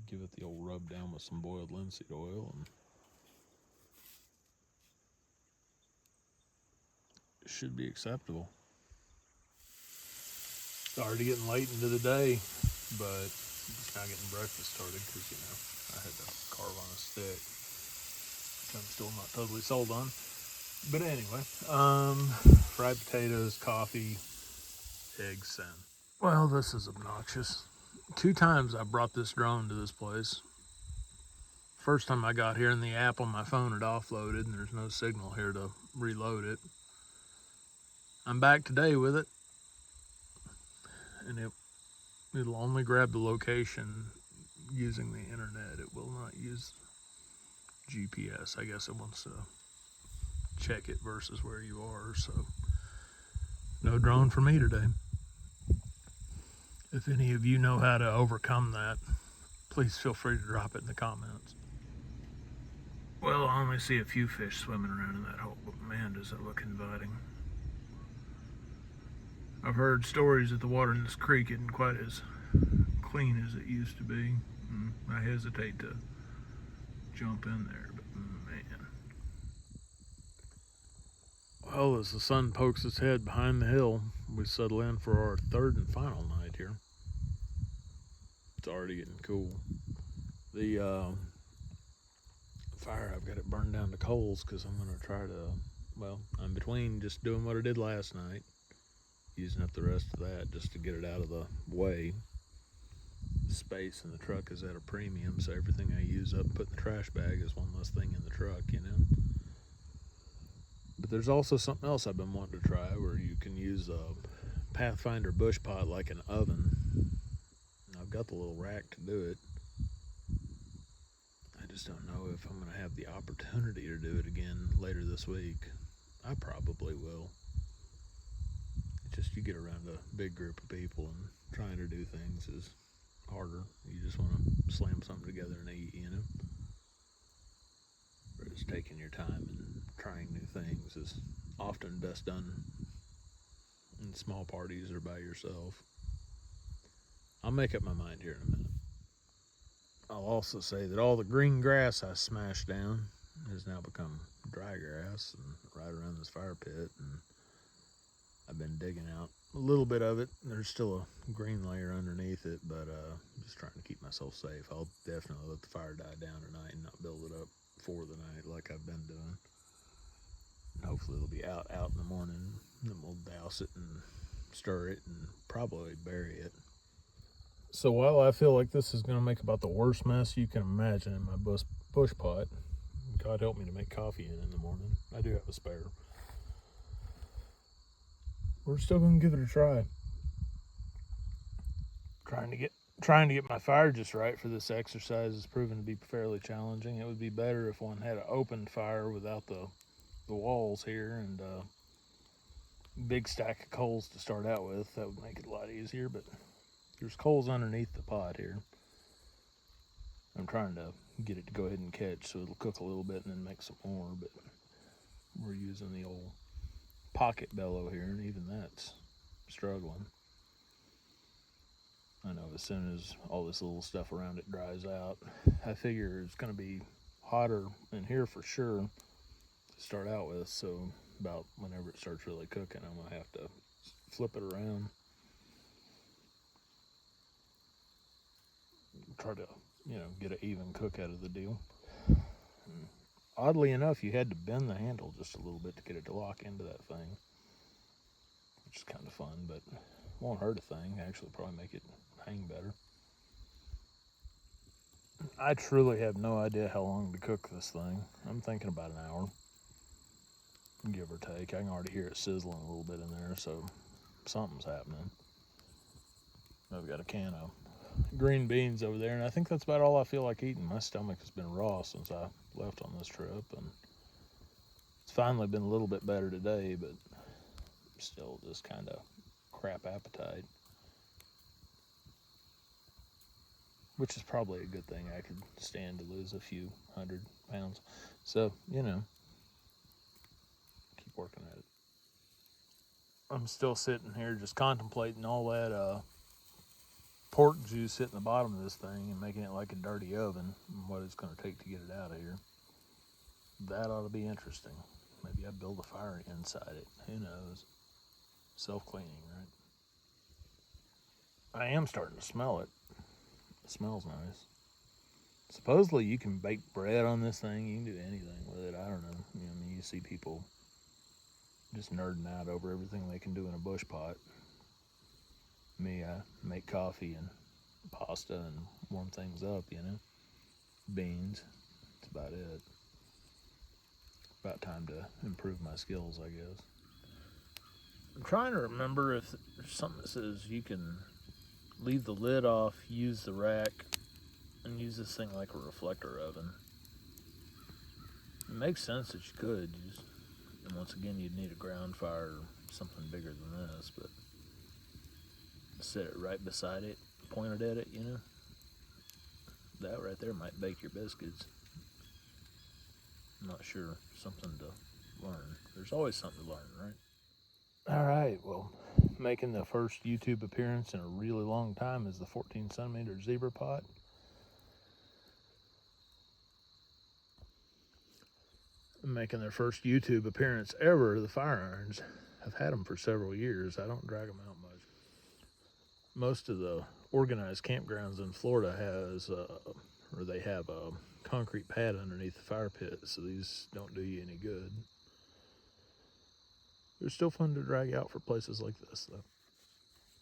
give it the old rub down with some boiled linseed oil, and it should be acceptable. It's already getting late into the day, but just now getting breakfast started because, I had to carve on a stick, which I'm still not totally sold on. But anyway, fried potatoes, coffee, eggs, sand. Well, this is obnoxious. 2 times I brought this drone to this place. First time I got here and the app on my phone had offloaded and there's no signal here to reload it. I'm back today with it and it'll only grab the location, using the internet. It will not use GPS. I guess it wants to check it versus where you are. So no drone for me today. If any of you know how to overcome that, please feel free to drop it in the comments. Well, I only see a few fish swimming around in that hole, but man, does it look inviting. I've heard stories that the water in this creek isn't quite as clean as it used to be. I hesitate to jump in there, but man. Well, as the sun pokes its head behind the hill, we settle in for our third and final night here. It's already getting cool. The fire, I've got it burned down to coals because I'm going to try to, well, I'm between just doing what I did last night, using up the rest of that just to get it out of the way. The space in the truck is at a premium, so everything I use up and put in the trash bag is one less thing in the truck, you know. But there's also something else I've been wanting to try where you can use a Pathfinder bush pot like an oven. And I've got the little rack to do it. I just don't know if I'm going to have the opportunity to do it again later this week. I probably will. It's just you get around a big group of people and trying to do things is harder. You just want to slam something together and eat, you know. Whereas taking your time and trying new things is often best done in small parties or by yourself. I'll make up my mind here in a minute. I'll also say that all the green grass I smashed down has now become dry grass and right around this fire pit, and I've been digging out a little bit of it. There's still a green layer underneath it, but I'm just trying to keep myself safe. I'll definitely let the fire die down tonight and not build it up for the night like I've been doing. And hopefully it'll be out in the morning, and then we'll douse it and stir it and probably bury it. So while I feel like this is going to make about the worst mess you can imagine in my bush pot, God help me to make coffee in the morning. I do have a spare. We're still going to give it a try. Trying to get my fire just right for this exercise has proven to be fairly challenging. It would be better if one had an open fire without the walls here and big stack of coals to start out with. That would make it a lot easier, but there's coals underneath the pot here. I'm trying to get it to go ahead and catch so it'll cook a little bit and then make some more, but we're using the old pocket bellow here, and even that's struggling. I know as soon as all this little stuff around it dries out, I figure it's going to be hotter in here for sure to start out with, so about whenever it starts really cooking, I'm going to have to flip it around. Try to, get an even cook out of the deal. And oddly enough, you had to bend the handle just a little bit to get it to lock into that thing, which is kind of fun, but won't hurt a thing. Actually, probably make it hang better. I truly have no idea how long to cook this thing. I'm thinking about an hour, give or take. I can already hear it sizzling a little bit in there, so something's happening. I've got a can of green beans over there, and I think that's about all I feel like eating. My stomach has been raw since I left on this trip, and it's finally been a little bit better today, but still just kind of crap appetite, which is probably a good thing. I could stand to lose a few 100 pounds, so keep working at it. I'm still sitting here just contemplating all that pork juice hitting the bottom of this thing and making it like a dirty oven, and what it's going to take to get it out of here. That ought to be interesting. Maybe I build a fire inside it. Who knows? Self-cleaning, right? I am starting to smell it. It smells nice. Supposedly you can bake bread on this thing. You can do anything with it. I don't know. You see people just nerding out over everything they can do in a bush pot. Me, I make coffee and pasta and warm things up, beans. That's about it. About time to improve my skills, I guess. I'm trying to remember if there's something that says you can leave the lid off, use the rack and use this thing like a reflector oven. It makes sense that you could. And once again, you'd need a ground fire or something bigger than this, but set it right beside it, pointed at it, That right there might bake your biscuits. I'm not sure. Something to learn. There's always something to learn, right? All right, well, making the first YouTube appearance in a really long time is the 14 centimeter zebra pot. Making their first YouTube appearance ever, the fire irons. I've had them for several years. I don't drag them out much. Most of the organized campgrounds in Florida they have a concrete pad underneath the fire pit, so these don't do you any good. They're still fun to drag out for places like this, though.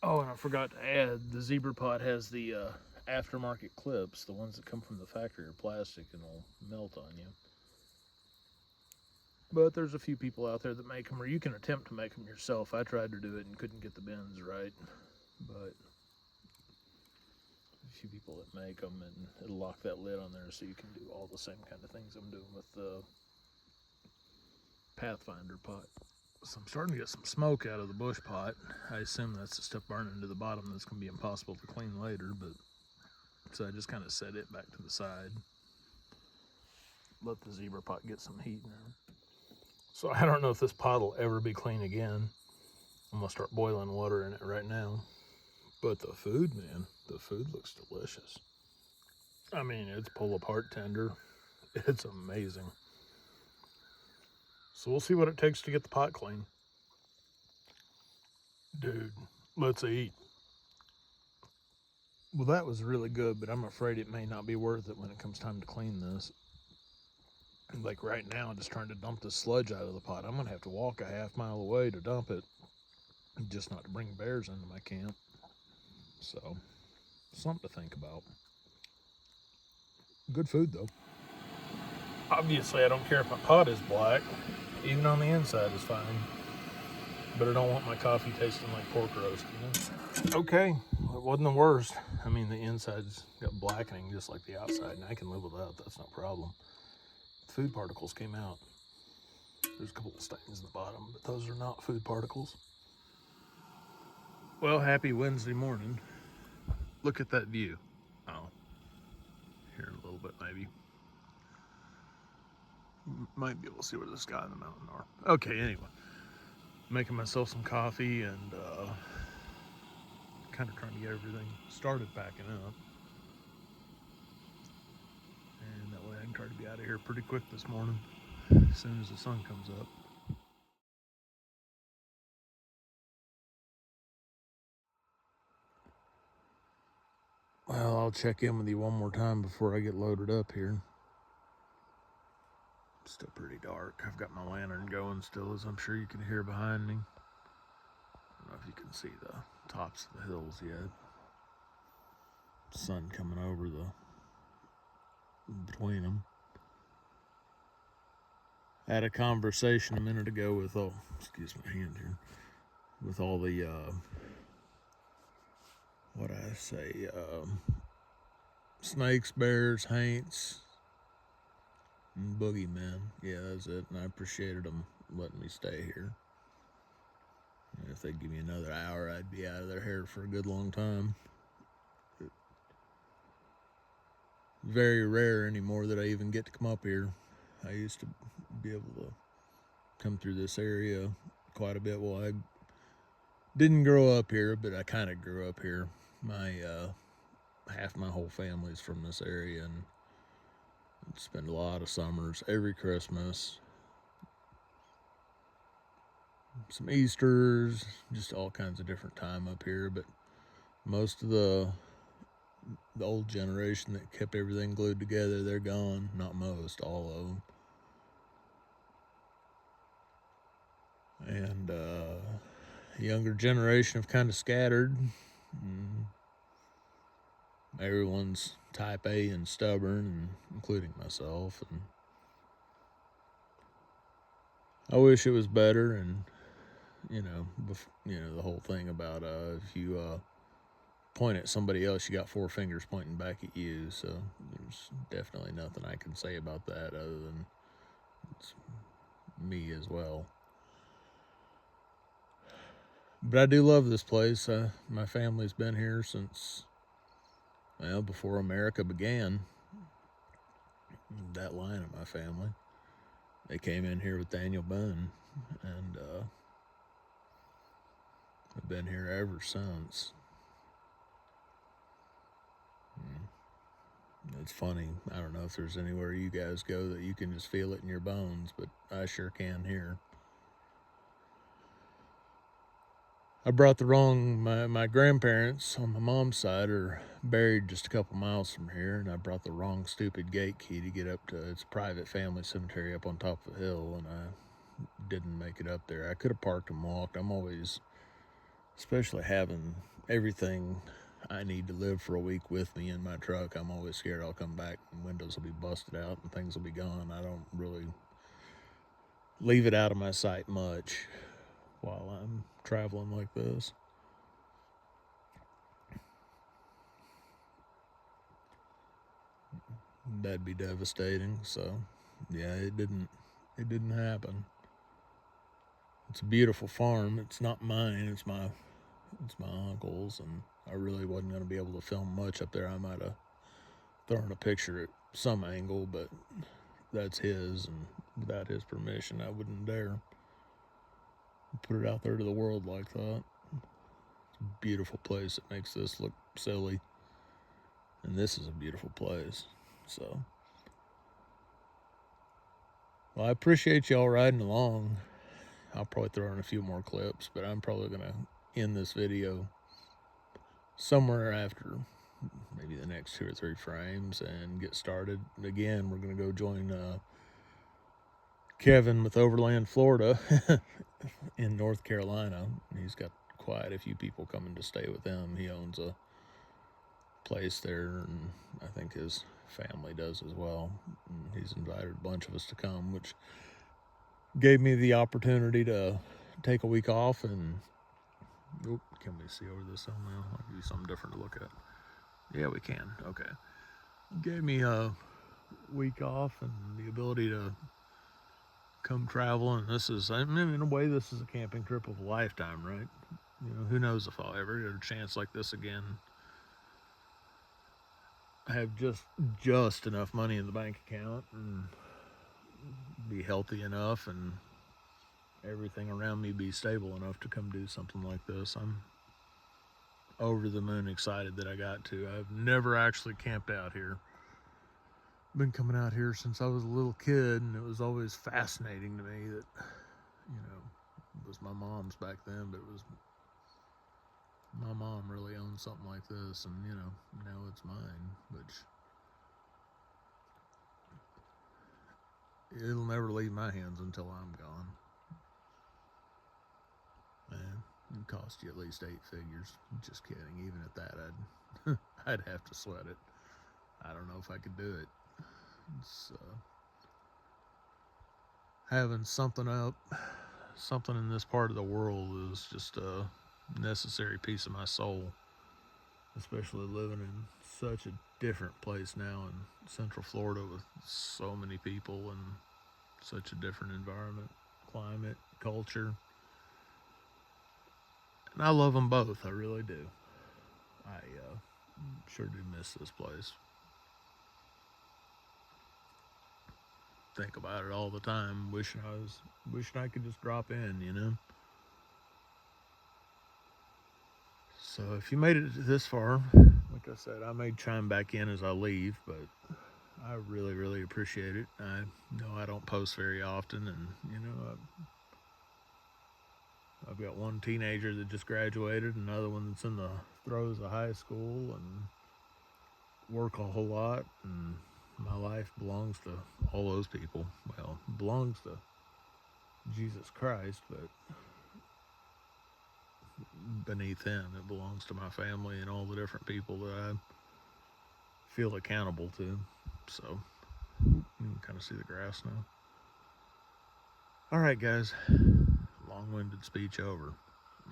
Oh, and I forgot to add, the zebra pot has the aftermarket clips. The ones that come from the factory are plastic and will melt on you. But there's a few people out there that make them, or you can attempt to make them yourself. I tried to do it and couldn't get the bends right, but a few people that make them, and it'll lock that lid on there so you can do all the same kind of things I'm doing with the Pathfinder pot. So I'm starting to get some smoke out of the bush pot. I assume that's the stuff burning to the bottom that's going to be impossible to clean later, but so I just kind of set it back to the side. Let the zebra pot get some heat now. So I don't know if this pot will ever be clean again. I'm gonna start boiling water in it right now. But the food, man, the food looks delicious. I mean, it's pull apart tender. It's amazing. So we'll see what it takes to get the pot clean. Dude, let's eat. Well, that was really good, but I'm afraid it may not be worth it when it comes time to clean this. Like right now, I'm just trying to dump this sludge out of the pot. I'm gonna have to walk a half mile away to dump it, just not to bring bears into my camp. So, something to think about. Good food though. Obviously, I don't care if my pot is black. Even on the inside is fine. But I don't want my coffee tasting like pork roast, Okay, well, it wasn't the worst. I mean, the inside's got blackening just like the outside, and I can live with that. That's no problem. The food particles came out. There's a couple of stains in the bottom, but those are not food particles. Well, happy Wednesday morning. Look at that view. Oh, here in a little bit maybe. Might be able to see where the sky and the mountain are. Okay, anyway. Making myself some coffee and kind of trying to get everything started packing up. And that way I can try to be out of here pretty quick this morning, as soon as the sun comes up. Well, I'll check in with you one more time before I get loaded up here. It's still pretty dark. I've got my lantern going still, as I'm sure you can hear behind me. I don't know if you can see the tops of the hills yet. Sun coming over between them. I had a conversation a minute ago with, excuse my hand here, with all the, snakes, bears, haints, and boogeymen. Yeah, that's it. And I appreciated them letting me stay here. And if they'd give me another hour, I'd be out of their hair for a good long time. Very rare anymore that I even get to come up here. I used to be able to come through this area quite a bit. Well, I didn't grow up here, but I kind of grew up here. Half my whole family's from this area, and I'd spend a lot of summers, every Christmas, some Easters, just all kinds of different time up here. But most of the old generation that kept everything glued together, they're gone. Not most, all of them. And the younger generation have kind of scattered. Everyone's type A and stubborn, including myself. And I wish it was better. And the whole thing about if you point at somebody else, you got 4 fingers pointing back at you. So there's definitely nothing I can say about that other than it's me as well. But I do love this place. My family's been here since, well, before America began. That line of my family. They came in here with Daniel Boone, and I've been here ever since. It's funny. I don't know if there's anywhere you guys go that you can just feel it in your bones, but I sure can here. I brought the wrong, my grandparents on my mom's side are buried just a couple miles from here, and I brought the wrong stupid gate key to get up to, it's a private family cemetery up on top of the hill, and I didn't make it up there. I could have parked and walked. I'm always, especially having everything I need to live for a week with me in my truck, I'm always scared I'll come back and windows will be busted out and things will be gone. I don't really leave it out of my sight much while I'm traveling like this. That'd be devastating. So yeah, it didn't happen. It's a beautiful farm. It's not mine, it's my uncle's, and I really wasn't going to be able to film much up there. I might have thrown a picture at some angle, but that's his, and without his permission I wouldn't dare put it out there to the world like that. It's a beautiful place. It makes this look silly, and this is a beautiful place. So, well, I appreciate y'all riding along. I'll probably throw in a few more clips, but I'm probably gonna end this video somewhere after maybe the next 2 or 3 frames and get started. Again, we're gonna go join Kevin with Overland Florida in North Carolina. He's got quite a few people coming to stay with him. He owns a place there, and I think his family does as well. And he's invited a bunch of us to come, which gave me the opportunity to take a week off. And can we see over this hill now? I'll give you something different to look at. Yeah, we can. Okay. Gave me a week off and the ability to come travel, and this is, I mean, in a way, this is a camping trip of a lifetime, right? You know, who knows if I'll ever get a chance like this again. I have just enough money in the bank account and be healthy enough and everything around me be stable enough to come do something like this. I'm over the moon excited that I got to. I've never actually camped out here. Been coming out here since I was a little kid, and it was always fascinating to me that, you know, it was my mom's back then, but it was my mom really owned something like this, and, you know, now it's mine, which it'll never leave my hands until I'm gone. Man, it'd cost you at least 8 figures. Just kidding. Even at that, I'd have to sweat it. I don't know if I could do it. It's having something in this part of the world is just a necessary piece of my soul, especially living in such a different place now in Central Florida with so many people and such a different environment, climate, culture. And I love them both. I really do. I sure do miss this place. Think about it all the time, wishing I could just drop in, you know. So if you made it this far, like I said, I may chime back in as I leave, but I really, really appreciate it. I know I don't post very often, and, you know, I've got one teenager that just graduated, another one that's in the throes of high school, and work a whole lot, and my life belongs to all those people. Well, belongs to Jesus Christ, but beneath him, it belongs to my family and all the different people that I feel accountable to. So, you can kind of see the grass now. All right, guys. Long-winded speech over.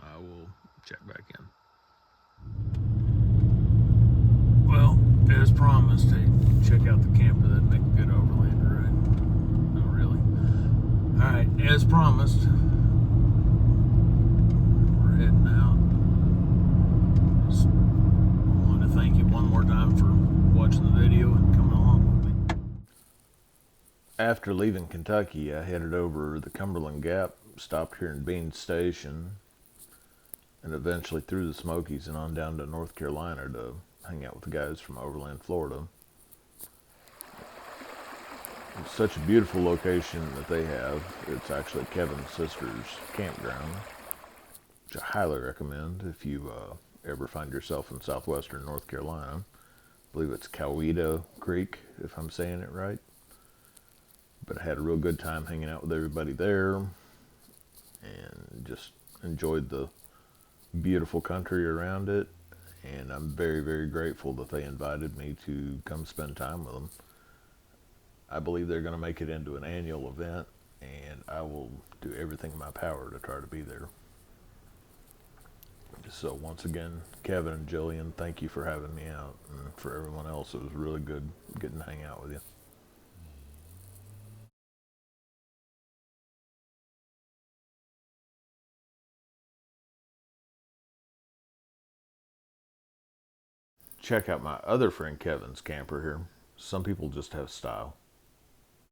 I will check back in. Well, as promised, hey, check out the camper. That'd make a good overlander ride. No, really. Alright, as promised, we're heading out. Just wanted to thank you one more time for watching the video and coming along with me. After leaving Kentucky, I headed over the Cumberland Gap, stopped here in Bean Station, and eventually through the Smokies and on down to North Carolina to hang out with the guys from Overland, Florida. It's such a beautiful location that they have. It's actually Kevin's sister's campground, which I highly recommend if you ever find yourself in southwestern North Carolina. I believe it's Coweta Creek, if I'm saying it right. But I had a real good time hanging out with everybody there and just enjoyed the beautiful country around it. And I'm very, very grateful that they invited me to come spend time with them. I believe they're going to make it into an annual event, and I will do everything in my power to try to be there. So once again, Kevin and Jillian, thank you for having me out. And for everyone else, it was really good getting to hang out with you. Check out my other friend Kevin's camper here. Some people just have style.